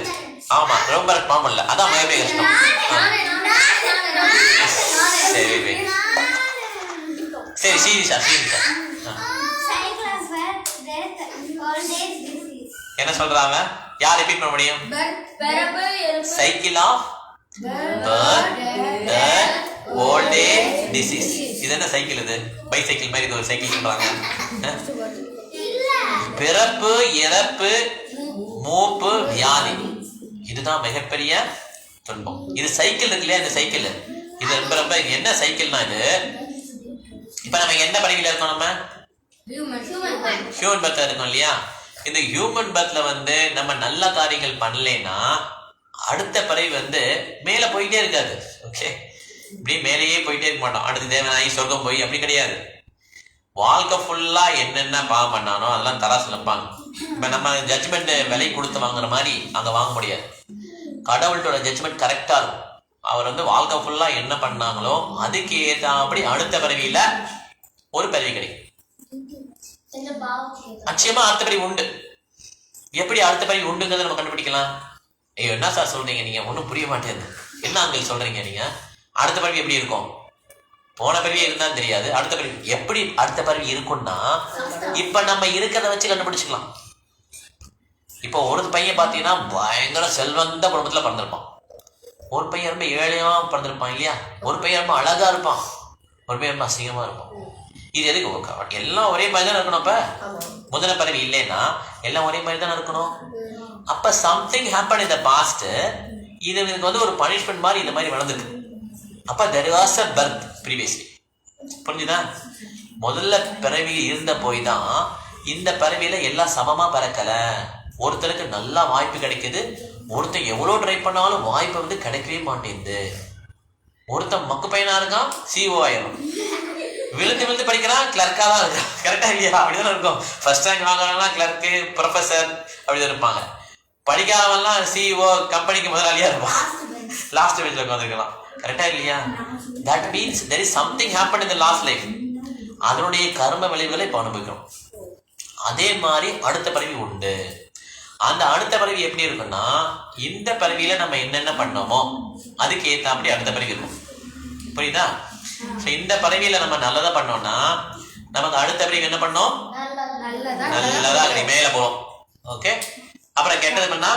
ஆமா, ரொம்ப பாம்பு இல்ல, அதான் மிகப்பெரிய கஷ்டம். சரி சரி, சீரியஸா சீரியஸா என்ன சொல்றாங்க? யார் ரிப்பீட் பண்ண முடியும்? Cycle of birth, death, old age, disease. இது என்ன சைக்கிள்? இது பைசைக்கிள் மாதிரி இது ஒரு சைக்கிள் சொல்றாங்க. பிறப்பு, இறப்பு, மூப்பு, வியாதி, இதுதான் மிகப்பெரிய துன்பம். இது சைக்கிள் இருக்கு இல்லையா, இந்த சைக்கிள் இது ரொம்ப ரொம்ப என்ன சைக்கிள்னா, இது இப்ப நம்ம என்ன பறவையில இருக்கோம்? நம்ம ஹியூமன் பர்த்ல இருக்கோம் இல்லையா. இந்த ஹியூமன் பர்த்ல வந்து நம்ம நல்ல காரியங்கள் பண்ணலைன்னா அடுத்த பறவை வந்து மேல போயிட்டே இருக்காது. ஓகே, இப்படி மேலேயே போயிட்டே இருக்க மாட்டோம். அடுத்து தேவனாயி சொர்க்கம் போய் அப்படி கிடையாது. வாழ்க்கை ஃபுல்லா என்னென்ன பாவம் பண்ணானோ அதெல்லாம் தராசு வைப்பாங்க. இப்ப நம்ம ஜட்ஜ்மெண்ட் விலை கொடுத்து வாங்குற மாதிரி அங்க வாங்க முடியாது. கடவுள்கிட்ட ஜட்ஜ்மெண்ட் கரெக்டா இருக்கும். அவர் வந்து வாழ்க்கை ஃபுல்லா என்ன பண்ணாங்களோ அதுக்கு ஏற்றாப்படி அடுத்த பிறவியில ஒரு பிறவி கிடைக்கும். நிச்சயமா அடுத்த பிறவி உண்டு. எப்படி அடுத்த பிறவி உண்டுங்கிறத நம்ம கண்டுபிடிக்கலாம். ஐயோ, என்ன சார் சொல்றீங்க நீங்க? ஒன்னும் புரிய மாட்டேங்குது. என்ன அங்கே சொல்றீங்க நீங்க? அடுத்த பிறவி எப்படி இருக்கும்? போன பிறவி இருந்தாலும் தெரியாது, அடுத்த பிறவி எப்படி அடுத்த பிறவி இருக்கும்னா இப்ப நம்ம இருக்கிறத வச்சு கண்டுபிடிச்சுக்கலாம். இப்போ ஒரு பையன் பாத்தீங்கன்னா பயங்கர செல்வந்த குடும்பத்துல பிறந்திருப்பான், ஒரு பையன் ரொம்ப ஏழையா பிறந்திருப்பான் இல்லையா, ஒரு பையன் ரொம்ப அழகா இருப்பான், ஒரு பையன் ரொம்ப அசிங்கமா இருப்பான். இது எதுக்கு? எல்லாம் ஒரே மாதிரி தான் இருக்கணும். அப்ப முதல பிறவி இல்லைன்னா எல்லாம் ஒரே மாதிரி தான் இருக்கணும். அப்ப something happen in the past, இது எனக்கு வந்து ஒரு பனிஷ்மெண்ட் மாதிரி இந்த மாதிரி நடந்துருக்கு. அப்ப there was a birth previously. புரிஞ்சுதா? முதல்ல பிறவியில் இருந்த போய் தான் இந்த பிறவியில எல்லாம் சமமா பறக்கல. ஒருத்தருக்கு நல்லா வாய்ப்பு கிடைக்குது, ஒருத்தர் எவ்வளவு ட்ரை பண்ணாலும் வாய்ப்பு வந்து கிடைக்கவே மாட்டேங்குது. ஒருத்தன் மக்கு பையனா இருக்கான், சிஓ ஆயிரும். விழுந்து விழுந்து படிக்கிறான், கிளர்க்கா தான் இருக்கான். கரெக்டா இல்லையா? அப்படிதான் இருக்கும். ஃபர்ஸ்ட் ரேங்க் வாங்குறாங்கன்னா கிளர்க்கு, ப்ரொஃபசர் அப்படிதான் இருப்பாங்க. படிக்காதவெல்லாம் சிஓ, கம்பெனிக்கு முதலாளியா இருப்பான், லாஸ்ட் பெஞ்சில் உட்காந்துருக்கலாம். கரெக்டா இல்லையா? That means there is something happened in the last life. அதனுடைய கர்ம விளைவுகளை இப்போ அனுபவிக்கிறோம். அதே மாதிரி அடுத்த பிறவி உண்டு. அந்த அடுத்த பிறவி எப்படி இருக்குன்னா இந்த பிறவியில நம்ம என்னென்ன பண்ணோமோ அதுக்கு ஏற்ற அப்படி அடுத்த பிறவி இருக்கும். புரியுதா? ஸோ இந்த பறவையில நம்ம நல்லதா பண்ணோம்னா நமக்கு அடுத்த பிறகு என்ன பண்ணோம்? நல்லதா மேல போகும். ஓகே, அப்புறம் கெட்டது பண்ணா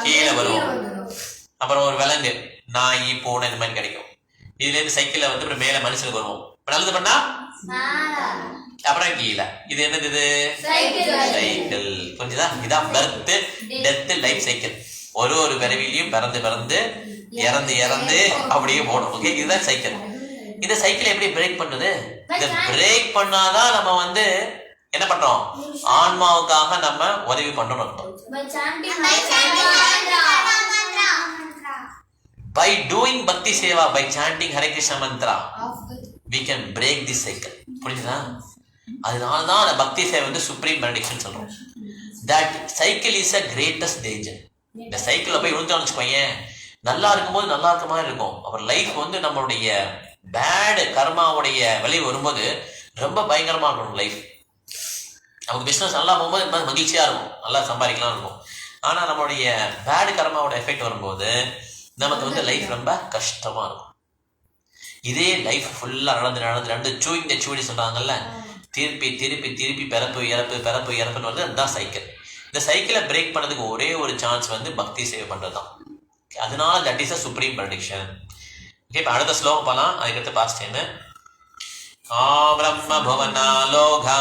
கீழே வரும். அப்புறம் ஒரு விலங்கு, நாய், பூனை இந்த மாதிரி கிடைக்கும். இதுல இருந்து சைக்கிள்ல வந்து அப்புறம் மேல மனுஷனுக்கு வருவோம். நல்லது பண்ணா அப்புறம் கீழே. இது என்னது? இது சைக்கிள். புரிஞ்சுதா? இதான் பர்த், டெத், லைஃப் சைக்கிள். ஒரு பிறவிலையும் பிறந்து இறந்து அப்படியே போடும். ஓகே, இதுதான் சைக்கிள். இந்த சைக்கிள் எப்படி பிரேக் பண்ணுது? இதை பிரேக் பண்ணாதான் நம்ம வந்து என்ன பண்றோம்? ஆன்மாவுக்காக நம்ம உதவி பண்றோம். By doing bhakti seva, by chanting Hare Krishna mantra, we can break this cycle. புரியுதா? அதனாலதான் அந்த பக்தி சேவை வந்து சுப்ரீம் பெனடிக்ஷன் சொல்றோம். That cycle is a greatest danger. இந்த சைக்கிள்ல போய் விழுந்தோம்னு வச்சுக்கோங்க, நல்லா இருக்கும்போது நல்லா இருக்க மாதிரி இருக்கும். அப்புறம் லைஃப் வந்து நம்மளுடைய பேட் கர்மாவுடைய விளைவு வரும்போது ரொம்ப பயங்கரமா இருக்கும் லைஃப். நமக்கு பிசினஸ் நல்லா போகும்போது மகிழ்ச்சியா இருக்கும், நல்லா சம்பாதிக்கலாம் இருக்கும். ஆனா நம்மளுடைய பேட் கர்மாவோட எஃபெக்ட் வரும்போது நமக்கு வந்து லைஃப் ரொம்ப கஷ்டமா இருக்கும். இதே லைஃப் ஃபுல்லா நடந்து ரெண்டு சூயிங் த சூடி சொல்றாங்கல்ல, திருப்பி பிறப்பு இறப்புன்னு வந்து அதுதான் சைக்கிள். இந்த சைக்கிளை பிரேக் பண்ணதுக்கு ஒரே ஒரு சான்ஸ் வந்து பக்தி சேவை பண்றதுதான். அதனால that is a supreme prediction. Okay, இப்போ அடுத்த ஸ்லோகம் போகலாம். அதுக்கடுத்து பாஸ்ட் என்ன? பிரம்ம புவனாலோகா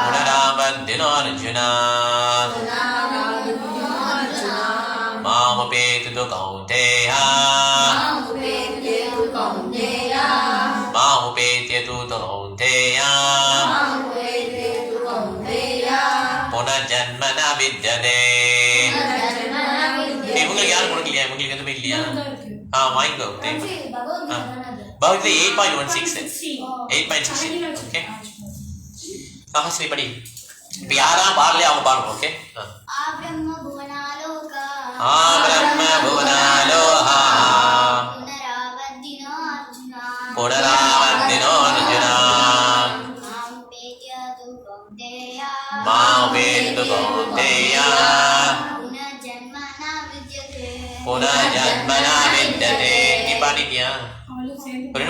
புனராவர்த்தினோ அர்ஜுனா மாமுபேதி து கௌந்தேயா புனர்ஜன்ம ந வித்யதே. இவங்களுக்கு யாரும் கொடுக்கலையா? இவங்களுக்கு எதுவுமே இல்லையா? வாங்கிக்கோ. பகவத்கீதை 8.16 ஓகே. சரி படி. இப்ப யாரா பாடலையா அவங்க பாருங்க. ஓகே. பிரம்ம புவனாலோகா புனராவர்த்தினோ அர்ஜுனா மாமுபேதி து கௌந்தேயா புனர்ஜன்ம ந வித்யதே. நீ பாடிட்டியா?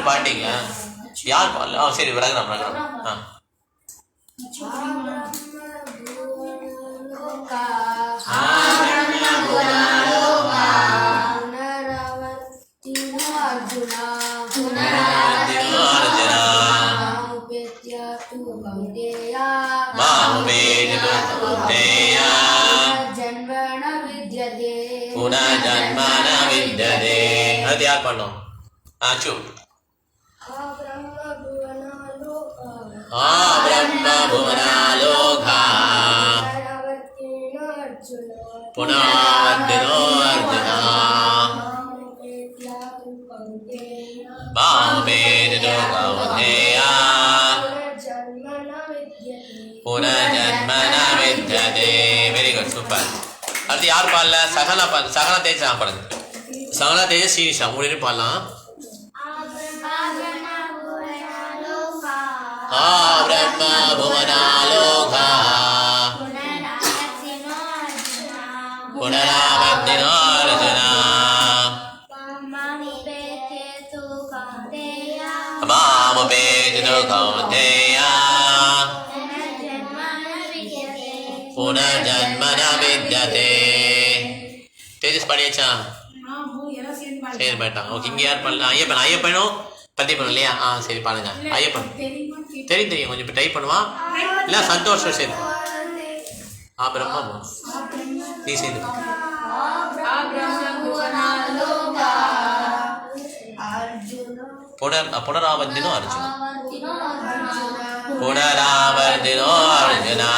பாடிட்டீங்களா? யார் பாடல? சரி, விரகணம். புனர்ஜன்ம ந வித்யதே. அது யார் பண்ணோம்? ஆச்சு. பிரம்ம புவனாலோகா புனராவர்த்தினோ அர்ஜுனா மாமுபேதி து கௌந்தேயா புனர்ஜன்ம ந வித்யதே. Very good, super. அடுத்து யார் பாடல? சகனா தேஜ் பாடுங்க. சகனா தேஜ், ஸ்ரீனிஷா, மூணு பாடலாம். பிரம்ம புவனாலோகா புனராவர்த்தினோ அர்ஜுனா மாமுபேதி து கௌந்தேயா புனர்ஜன்ம ந வித்யதே. தேஜஸ் பாடியாச்சா? சரி, பாட்டாங்க. ஓகே, இங்க யார் பாடல? ஐயப்பனும் பத்தி பண்ணும் இல்லையா? சரி, பாருங்க. ஐயப்பன் தெரியும், கொஞ்சம் இப்போ டைப் பண்ணுவான். இல்லை, சந்தோஷம். சரி, பிரம்மா நீ செய்து புனராவர்த்தினோ அர்ஜுனா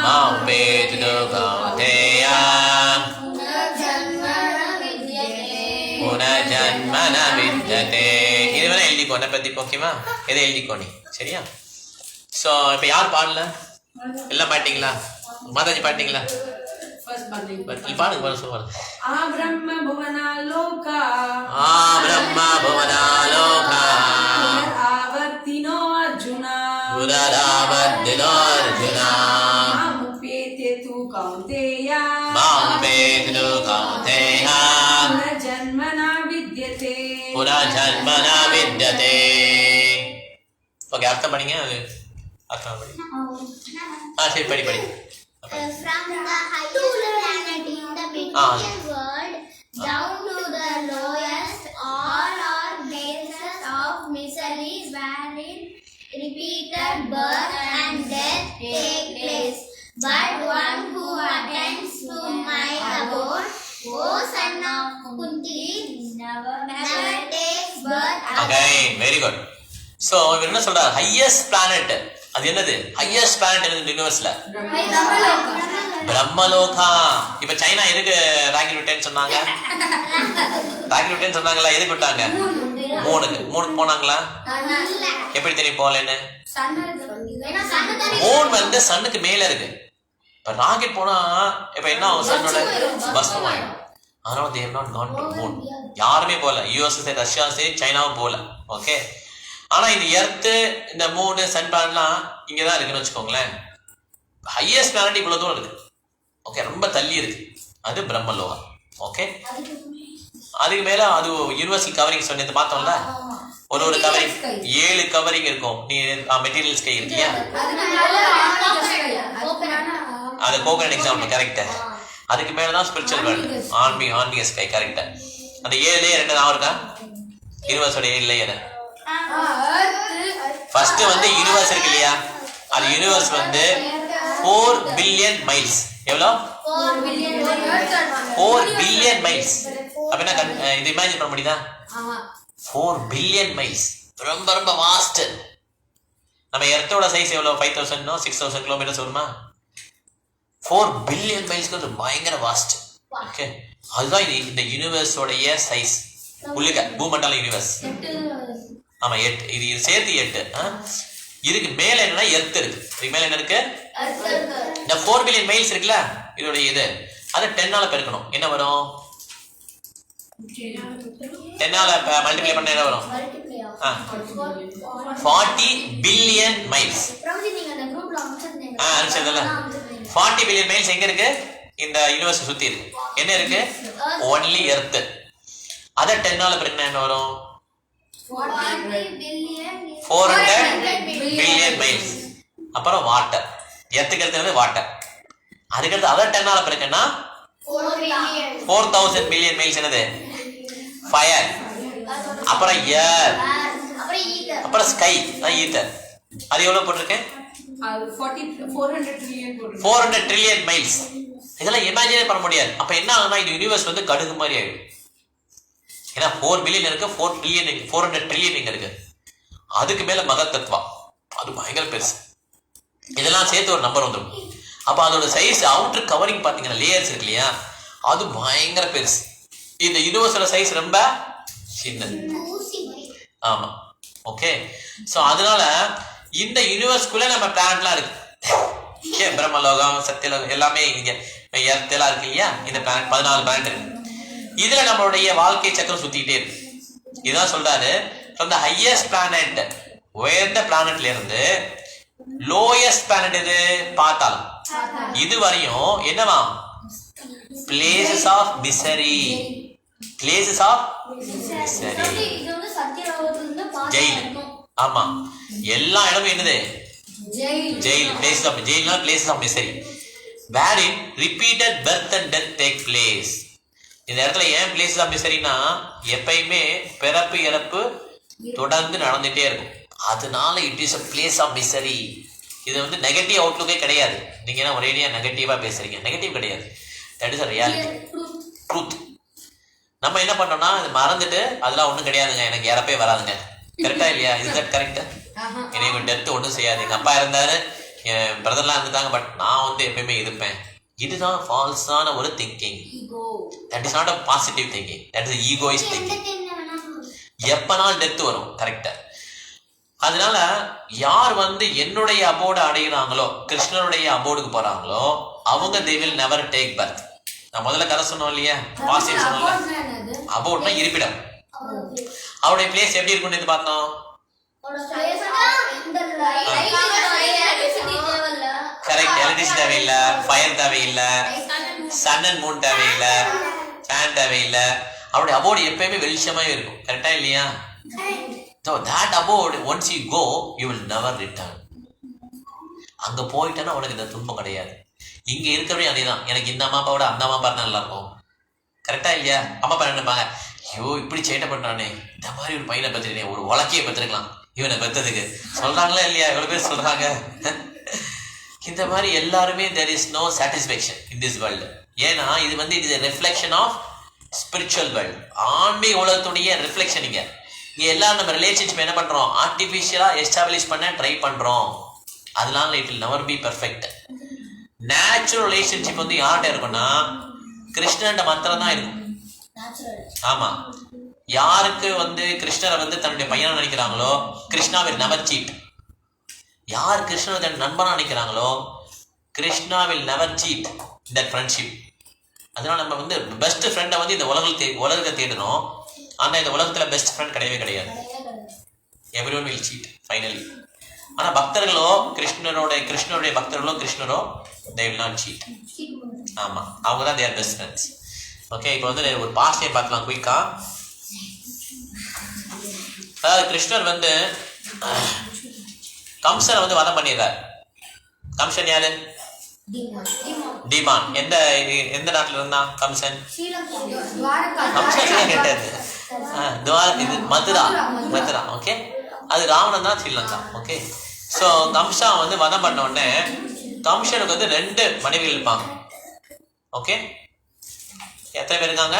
மாமுபேதி து கௌந்தேயா புனர்ஜன்ம ந வித்யதே. இது வேணா எழுதிக்கோ, என்ன பத்தி ஓகேவா? எதை எழுதிக்கோ நீ, சரியா? ஸோ இப்போ யார் பாடல? எல்லாம் பாட்டீங்களா? மாதாஜி பாட்டீங்களா? பாடுங்க. பிரம்ம புவனாலோகா புனராவர்த்தினோ அர்ஜுனா மாமுபேதி து கௌந்தேயா மாம் வேது கௌந்தேய புனர்ஜன்மனா வித்யதே புனர்ஜன்மனா வித்யதே. ஓகே, அர்த்தம் படிங்க. அது அர்த்தம் படி. சரி, படி. From the highest planet in the material world down to the lowest, all are places of misery wherein repeated birth and death take place. But one who attends to my abode, O son of Kunti, never takes birth. Again, very good. So இவர் என்ன சொல்றாரு? Highest planet. அது என்னது? Highest planet என்னது யூனிவர்ஸ்ல? பிரம்மலோகா. இப்ப China எதுக்கு rocket விட்டேன்னு சொன்னாங்க? Rocket விட்டேன்னு சொன்னாங்களா? எதுக்கு விட்டாங்க? மூணுக்கு போனாங்களா? எப்படி தெரியும் போகலன்னு? மூன் வந்து சன்னுக்கு மேல இருக்கு. இப்ப ராக்கெட் போனா இப்ப என்ன ஆகும்? சன்னோட பஸ்மாயிடும். அதனால they have not gone to moon. யாருமே போகல. யூஎஸ் சரி, ரஷ்யா சரி, சைனாவும் போகல. ஓகே. ஆனா இந்த எர்த்து, இந்த மூணு, சன் பிளானட்லாம் இங்கதான் இருக்குன்னு வச்சுக்கோங்களேன். ஹையஸ்ட் பிளானட் இவ்வளவு தூரம் இருக்கு. ஓகே, ரொம்ப தள்ளி இருக்கு. அது பிரம்மலோகா. ஓகே, அதுக்கு மேல அது யூனிவர்சல் கவரிங் சொன்னது பார்த்தோம்ல. ஒரு கவரிங் 7 கவரிங் இருக்கும். நீ மெட்டீரியல் ஸ்கை இருக்கியா? அது கோகனட் எக்ஸாம்பிள் கரெக்ட். அதுக்கு மேலதான் ஸ்பிரிச்சுவல் வேர்ல்டு, ஆன்மீக ஸ்கை கரெக்ட். அந்த 7 லேயர் என்ன ஞாபகம் இருக்கா? யூனிவர்ஸோட 7 லேயர். ஃபர்ஸ்ட் வந்து யூனிவர்ஸ் இருக்கு இல்லையா? அது யூனிவர்ஸ் வந்து 4 பில்லியன் மைல்ஸ். எவ்வளோ? 4 பில்லியன் மைல்ஸ். அப்ப என்ன இது இமேஜின் பண்ண முடியுதா? 4 பில்லியன் மைல்ஸ். ரொம்ப ரொம்ப வாஸ்ட். நம்ம எர்த்தோட சைஸ் எவ்வளோ? 5000 6000 கிலோமீட்டர்ஸ் வருமா? 4 பில்லியன் மைல்ஸ்க்கு அது பயங்கர வாஸ்ட். ஓகே, அதுதான் இந்த யூனிவர்ஸோடைய சைஸ். உள்ளுக்க பூமண்டல யூனிவர்ஸ். ஆமா, 8. இது சேர்த்து 8. இதுக்கு மேல என்னன்னா எர்த் இருக்கு. இதுக்கு மேல என்ன இருக்கு? இந்த 4 பில்லியன் மைல்ஸ் இருக்குல்ல, இதோட இது அதை 10ஆல பெருக்கணும். என்ன வரும்? 10ஆல மல்டிப்ளை பண்ண என்ன வரும்? 40 பில்லியன் மைல்ஸ். அனுப்பிச்சதுல 40 பில்லியன் மைல்ஸ் எங்க இருக்கு? இந்த யூனிவர்ஸ் சுத்தி இருக்கு. என்ன இருக்கு? Only earth. அதை 10ஆல பெருக்கினா என்ன வரும்? 400 பில்லியன் மைல்ஸ். அப்புறம் வாட்டர். எர்த்துக்கு அடுத்தது வாட்டர். அதுக்கடுத்து அதை 10ஆல பெருக்கினா 4000 பில்லியன் மைல்ஸ். என்னது? ஃபயர். அப்புறம் ஏர். அப்புறம் ஸ்கை, ஈத்தர். அது எவ்வளவு போட்டிருக்கேன்? 400 ட்ரில்லியன் மைல்ஸ். இதெல்லாம் இமேஜினே பண்ண முடியாது. அப்ப என்ன ஆகுனா இந்த யூனிவர்ஸ் வந்து கடுகு மாதிரி ஆயிடும். ஏன்னா 4 பில்லியன் இருக்கு, 400 ட்ரில்லியன் இங்க இருக்கு. அதுக்கு மேல மகத்தத்வா, அது பயங்கர பெருசு. இதெல்லாம் சேர்த்து ஒரு நம்பர் வந்துடும். அப்ப அதோட சைஸ், அவுட்டர் கவரிங் பாத்தீங்கன்னா லேயர்ஸ் இருக்கு இல்லையா, அது பயங்கர பெருசு. இந்த யூனிவர்ஸோட சைஸ் ரொம்ப சின்னது. ஆமா, ஓகே. சோ அதனால இந்த யூனிவர்ஸ்குள்ள நம்ம பிளானட்லாம் இருக்கு. பிரம்மலோகம், சத்தியலோகம் எல்லாமே இங்க எர்த்தெல்லாம் இருக்கு இல்லையா. இந்த பிளானட் 14 பிளானட் இருக்கு. இதுல நம்மளுடைய வாழ்க்கை சக்கரம் சுத்திட்டே இருக்கு. இதுதான் சொல்றாரு, from the highest planet, உயர்ந்த பிளானட்ல இருந்து லோயஸ்ட் பிளானட் எது? பாத்தாளம். இது வரையும் என்னவா? places of misery. places of misery. Jail. ஆமா, எல்லா இடமும் என்னது? Jail. places of jail, places of misery wherein repeated birth and death take place. இந்த இடத்துல ஏன் பிளேஸ் ஆஃப் மிசரினா, எப்பயுமே பிறப்பு இறப்பு தொடர்ந்து நடந்துட்டே இருக்கும். அதனால it is a place of misery. இது வந்து நெகட்டிவ் அவுட்லுக்கே கிடையாது. நீங்க என்ன ஒரேடியா நெகட்டிவா பேசுறீங்க? நெகட்டிவ் கிடையாது. That is a reality, truth. நம்ம என்ன பண்ணோம்னா இது மறந்துட்டு அதெல்லாம் ஒண்ணும் கிடையாதுங்க, எனக்கு இறப்பே வராதுங்க. கரெக்டா இல்லையா? Is that correct? எனக்கு டெத் ஒன்றும் செய்யாது. எங்க அப்பா இருந்தாரு, என் பிரதர்லாம் இருந்தாங்க, பட் நான் வந்து எப்பயுமே இருப்பேன். இதுதான் ஃபால்ஸான ஒரு thinking. That is not a positive thinking. That is egoist thinking. எப்பனாலும் டெத் வரும். கரெக்டா? அதனால யார் வந்து என்னுடைய அபோர்டு அடைகிறாங்களோ, கிருஷ்ணனுடைய அபோர்டுக்கு போறாங்களோ, அவங்க they will never take birth. நான் முதல்ல கதை சொன்னோம் இல்லையா, பாசிட்டிவ் சொன்னோம்ல. அபோர்ட்னா இருப்பிடம். அவருடைய பிளேஸ் எப்படி இருக்கும்னு இது பார்த்தோம். கரெக்ட். எலக்ட்ரிசிட்டி தேவையில்லை, ஃபயர் தேவையில்லை, சன் அண்ட் மூன் தேவையில்லை, ஃபேன் தேவையில்லை. அவருடைய அபோர்டு எப்பயுமே வெளிச்சமாவே இருக்கும். கரெக்டா இல்லையா? So that abode, once you go, you will never return. அங்க போயிட்டேன்னா உனக்கு இந்த துன்பம் கிடையாது. இங்க இருக்கிறவனே அதேதான். எனக்கு இந்த அம்மா அப்பாவோட அந்த அம்மா அப்பா நல்லா இருக்கும். கரெக்டா இல்லையா? அம்மா அப்பா நினைப்பாங்க, ஐயோ இப்படி சேட்டை பண்றானே, இந்த மாதிரி ஒரு பையனை பெற்றுருக்கேன், ஒரு உலக்கையை பெற்றுருக்கலாம் இவனை பெற்றதுக்கு. சொல்றாங்களா இல்லையா? எவ்வளவு பேர் சொல்றாங்க. இந்த மாதிரி எல்லாருமே there is no satisfaction in this world. ஏன்னா இது வந்து it is a reflection of spiritual world. ஆன்மீக உலகத்துடைய ரிஃப்ளெக்ஷன். இங்க எல்லாரும் நம்ம ரிலேஷன்ஷிப் என்ன பண்றோம்? ஆர்டிஃபிஷியலா எஸ்டாப்ளிஷ் பண்ண ட்ரை பண்றோம். அதனால it will never be perfect. Natural relationship வந்து யார்கிட்ட இருக்கும்னா கிருஷ்ணன் மாத்திரம் தான் இருக்கும். ஆமா, யாருக்கு வந்து கிருஷ்ணரை வந்து தன்னுடைய பையனா நினைக்கிறாங்களோ கிருஷ்ணா வில் நெவர் சீட். யார் கிருஷ்ணரை தன் நண்பனா நினைக்கிறாங்களோ Krishna will never cheat that friendship. அதனால நம்ம வந்து பெஸ்ட் ஃப்ரெண்டை வந்து இந்த உலகத்தை தேடணும். ஆனா இந்த உலகத்துல பெஸ்ட் ஃப்ரெண்ட் கிடையவே கிடையாது. Everyone will cheat finally. ஆனா பக்தர்களோ கிருஷ்ணருடைய பக்தர்களோ கிருஷ்ணரோ they will not cheat. ஆமா, அவங்க தான் their best friends. ஓகே, இப்போ வந்து ஒரு பாஸ்டே பார்க்கலாம் குயிக்கா. அதாவது கிருஷ்ணர் வந்து கம்சனை வந்து வதம் பண்ணிடுறார். கம்சன் யாரு? டிமான். எந்த நாட்டுல இருந்தான் கம்சன்? கம்சன் கேட்டது இது மதுரா. ஓகே, அது ராவணன் தான் ஸ்ரீலங்கா. ஓகே, ஸோ கம்சா வந்து வதம் பண்ண உடனே கம்சனுக்கு வந்து 2 மனைவிகள் இருப்பாங்க. ஓகே, எத்தனை பேர் இருக்காங்க?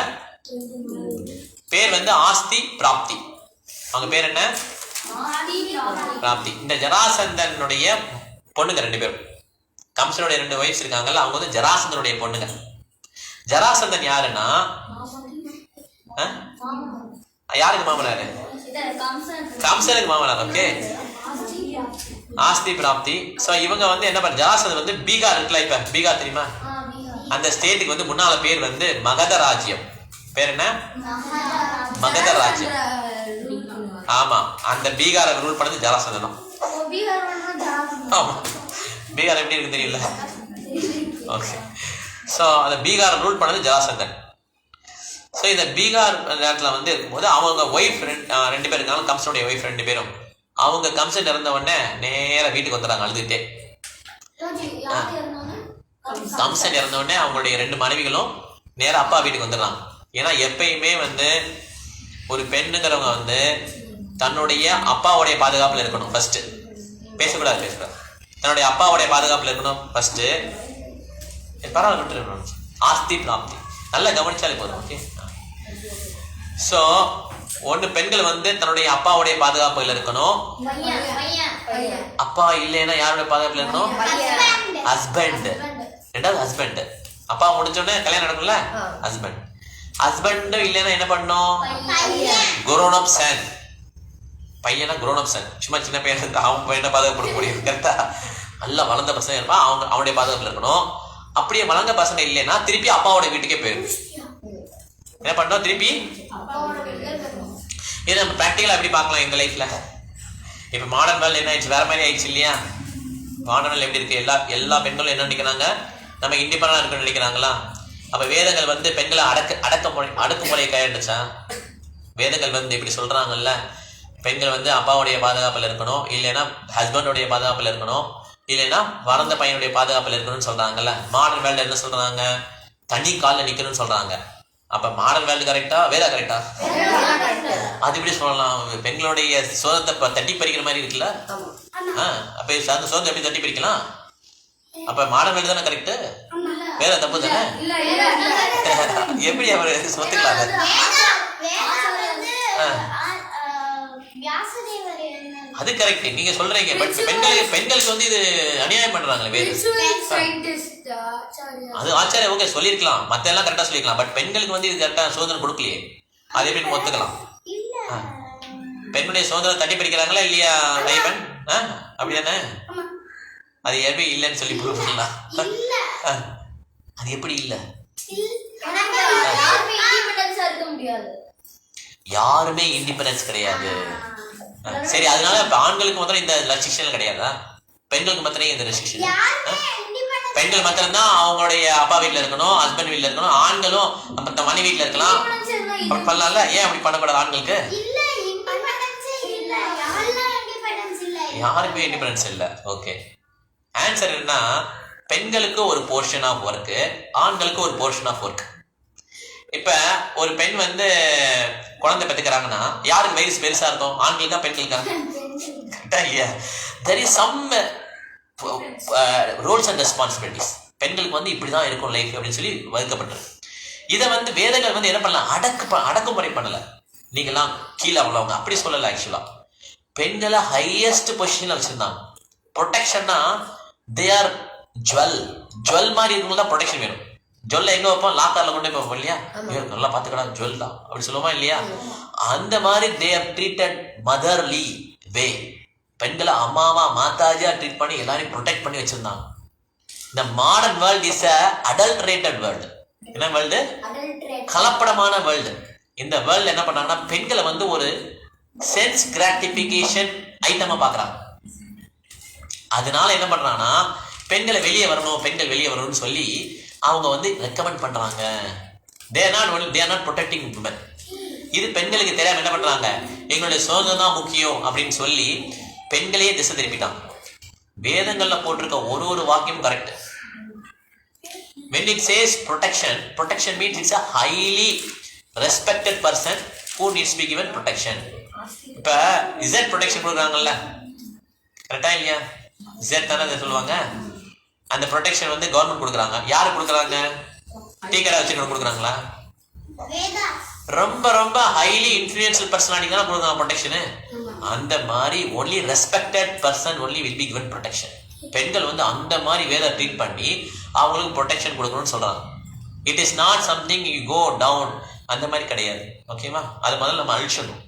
பேர் வந்து ஆஸ்தி, பிராப்தி. அவங்க பேர் என்ன? பிராப்தி. இந்த ஜராசந்தனுடைய பொண்ணுங்க 2 பேரும். கம்சனுடைய 2 ஒய்ஃப்ஸ் இருக்காங்கல்ல, அவங்க வந்து ஜராசந்தனுடைய பொண்ணுங்க. ஜராசந்தன் யாருன்னா யாருக்கு மாமனாரு? கம்சனுக்கு மாமனார். ஓகே, ஆஸ்தி பிராப்தி. ஸோ இவங்க வந்து என்ன பண்ண, ஜராசந்தன் வந்து பீகார் இருக்குல்ல, இப்ப பீகார் தெரியுமா? அந்த ஸ்டேட்டுக்கு வந்து முன்னால பேர் வந்து மகத ராஜ்யம். பேர் என்ன? மகத ராஜ்யம். ஆமா, அந்த பீகாரை ரூல் பண்ணது ஜராசந்தன். ஆமா, பீகார் எப்படி இருக்கு தெரியல. ஓகே, ஸோ அந்த பீகார் ரூல் பண்ணது ஜராசந்தன். ஸோ இந்த பீகார் நேரத்தில் வந்து இருக்கும்போது அவங்க ஒய்ஃப் 2 பேர் இருக்காங்க. கம்சனுடைய ஒய்ஃப் 2 பேரும். அவங்க கம்சன் இறந்த உடனே நேராக வீட்டுக்கு வந்துடுறாங்க அழுதுகிட்டே. கம்சன் இறந்த உடனே அவங்களுடைய 2 மனைவிகளும் நேராக அப்பா வீட்டுக்கு வந்துடுறாங்க. ஏன்னா எப்பயுமே வந்து ஒரு பெண்ணுங்கிறவங்க வந்து தன்னுடைய அப்பாவுடைய பாதுகாப்பில் இருக்கணும். ஃபர்ஸ்ட் பேசக்கூடாது. தன்னுடைய அப்பாவுடைய பாதுகாப்பில் இருக்கணும் ஃபர்ஸ்ட். பரவாயில்ல விட்டுருக்கணும். ஆஸ்தி பிராப்தி நல்லா கவனிச்சாலே போதும். ஓகே, ஸோ ஒன்று பெண்கள் வந்து தன்னுடைய அப்பாவுடைய பாதுகாப்புல இருக்கணும். அப்பா இல்லைன்னா யாருடைய பாதுகாப்புல இருக்கணும்? ஹஸ்பண்ட். 2வது ஹஸ்பண்ட். அப்பா முடிஞ்சோடனே கல்யாணம் நடக்கும்ல, ஹஸ்பண்ட். ஹஸ்பண்டும் இல்லைன்னா என்ன பண்ணணும்? grown up son. பையனா grown up son. சும்மா சின்ன பையன் அவன் பையனை பாதுகாப்பு கொடுக்க முடியும். கரெக்டா? நல்லா வளர்ந்த பசங்க இருப்பான், அவனுடைய பாதுகாப்புல இருக்கணும். அப்படியே வளர்ந்த பசங்க இல்லைன்னா திருப்பி அப்பாவோட வீட்டுக்கே போயிடும். என்ன பண்ணோம்? திருப்பி இது நம்ம ப்ராக்டிக்கலா எப்படி பார்க்கலாம் எங்க லைஃப்ல. இப்ப மாடர்ன் வேர்ல்ட் என்ன ஆயிடுச்சு? வேற மாதிரி ஆயிடுச்சு இல்லையா? மாடர்ன் வேர்ல்ட் எப்படி இருக்கு? எல்லா பெண்களும் என்ன நினைக்கிறாங்க? நம்ம இண்டிபெண்டா இருக்கணும்னு நினைக்கிறாங்களா? அப்ப வேதங்கள் வந்து பெண்களை அடக்குமுறையை கையாண்டுச்சா? வேதங்கள் வந்து இப்படி சொல்றாங்கல்ல, பெண்கள் வந்து அப்பாவுடைய பாதுகாப்புல இருக்கணும், இல்லைன்னா ஹஸ்பண்டோடைய பாதுகாப்புல இருக்கணும், இல்லைன்னா வளர்ந்த பையனுடைய பாதுகாப்புல இருக்கணும்னு சொல்றாங்கல்ல. மாடர்ன் வேர்ல்டு என்ன சொல்றாங்க? தனி காலில் நிக்கணும்னு சொல்றாங்க. அப்ப மாடர்ன் வேர்ல்டு கரெக்டா, வேதா கரெக்டா? அது எப்படி சொல்லலாம்? பெண்களுடைய சுதந்திரத்தை தட்டி பறிக்கிற மாதிரி இருக்குல்ல. அப்ப அந்த சுதந்திரம் எப்படி தட்டி பறிக்கலாம்? அப்ப மாடர்ன் வேர்ல்டு தானே கரெக்ட், வேற தப்பு தானே? எப்படி அவர் சொத்துக்கலாம்? அது கரெக்ட், நீங்க சொல்றீங்க. பட் பெண்களுக்கு வந்து இது அநியாயம் பண்றாங்களே வேறு. அது ஆச்சாரிய ஓகே சொல்லிருக்கலாம், மத்த எல்லாம் கரெக்டா சொல்லிருக்கலாம். பட் பெண்களுக்கு வந்து இது கரெக்டா சுதந்திரம் கொடுக்கலையே, அது எப்படி ஒத்துக்கலாம்? பெண்ணுடைய சுதந்திரம் தட்டி பறிக்கிறாங்களா இல்லையா ஐவன்? அப்படிதானே? அது எப்படி இல்லைன்னு சொல்லி ப்ரூவ் பண்ணலாம். அது எப்படி இல்ல? யாருமே இண்டிபெண்டன்ஸ் கிடையாது. சரி, அதனால இப்ப ஆண்களுக்கு மாத்திரம் இந்த ரெஸ்ட்ரிக்ஷன் கிடையாதா? பெண்களுக்கு மாத்திரம் இந்த ரெஸ்ட்ரிக்ஷன்? பெண்கள் மாத்திரம்தான் அவங்களுடைய அப்பா வீட்டுல இருக்கணும், ஹஸ்பண்ட் வீட்டுல இருக்கணும். ஆண்களும் மத்த மனைவி வீட்டுல இருக்கலாம். அப்படி பண்ணலாம்ல? ஏன் அப்படி பண்ணக்கூடாது ஆண்களுக்கு? யாருக்குமே இண்டிபெண்டன்ஸ் இல்ல. ஓகே, ஆன்சர் என்ன? பெண்களுக்கு ஒரு போர்ஷன் ஆஃப் ஒர்க், ஆண்களுக்கு ஒரு போர்ஷன் ஆஃப் ஒர்க். இப்ப ஒரு பெண் வந்து குழந்தை பெற்றுக்கிறாங்கன்னா யாருக்கு வயசு பெருசா இருக்கும்? ஆண்களுக்கா பெண்களுக்கா? கரெக்டா இல்லையா? There is some roles and responsibilities. பெண்களுக்கு வந்து இப்படிதான் இருக்கும் லைஃப் அப்படின்னு சொல்லி வகுக்கப்பட்டிருக்கு. இதை வந்து வேதங்கள் வந்து என்ன பண்ணலாம்? அடக்குமுறை பண்ணல. நீங்கெல்லாம் கீழே உள்ளவங்க அப்படி சொல்லல. ஆக்சுவலா பெண்களை ஹையஸ்ட் பொசிஷன்ல வச்சிருந்தாங்க. ப்ரொடெக்ஷன்னா தே ஆர் ஜுவல் மாதிரி இருக்கும்போது தான் ப்ரொடெக்ஷன் வேணும். ஜுவல்ல எங்க வைப்போம்? லாக்கர்ல கொண்டு போய் இல்லையா? நல்லா பாத்துக்கடா ஜுவல் தான் அப்படி சொல்லுவோமா இல்லையா? அந்த மாதிரி தே ஆர் ட்ரீட்டட் மதர்லி வே. பெண்களை அம்மாவா மாதாஜியா ட்ரீட் பண்ணி எல்லாரையும் ப்ரொடெக்ட் பண்ணி வச்சிருந்தாங்க. இந்த modern world is a adulterated world. என்ன வேர்ல்டு? கலப்படமான வேர்ல்டு. இந்த வேர்ல்டு என்ன பண்ணாங்கன்னா பெண்களை வந்து ஒரு சென்ஸ் கிராட்டிபிகேஷன் ஐட்டமா பாக்குறாங்க. அதனால என்ன பண்றாங்கன்னா பெண்களை வெளியே வரணும், பெண்கள் வெளியே வரணும்னு சொல்லி அவங்க வந்து ரெக்கமெண்ட் பண்றாங்க. they are not protecting women. இது பெண்களுக்கு தெரியாம என்ன பண்றாங்க? எங்களுடைய சுதந்திரம் தான் முக்கியம் அப்படின்னு சொல்லி பெண்களையே திசை திருப்பிட்டாங்க. வேதங்கள்ல போட்டிருக்க ஒரு வாக்கியம் correct. when it says protection means it's a highly respected person who needs to be given protection. இப்ப இசட் ப்ரொடெக்ஷன் கொடுக்குறாங்கல்ல, கரெக்டா இல்லையா? இசட் தானே சொல்லுவாங்க. அந்த ப்ரொடெக்ஷன் வந்து கவர்மெண்ட் கொடுக்குறாங்க. யாரு கொடுக்குறாங்க? டீ கடை வச்சுக்கணும் கொடுக்குறாங்களா? ரொம்ப ரொம்ப ஹைலி இன்ஃப்ளூயன்ஷியல் பர்சனாலிட்டி தான் கொடுக்குறாங்க ப்ரொடெக்ஷனு. அந்த மாதிரி only respected person only will be given protection. பெண்கள் வந்து அந்த மாதிரி வேத ட்ரீட் பண்ணி அவங்களுக்கு ப்ரொடெக்ஷன் கொடுக்கணும்னு சொல்றாங்க. It is not something you go down, அந்த மாதிரி கிடையாது. ஓகேவா? அது முதல்ல நம்ம அழிச்சிடணும்.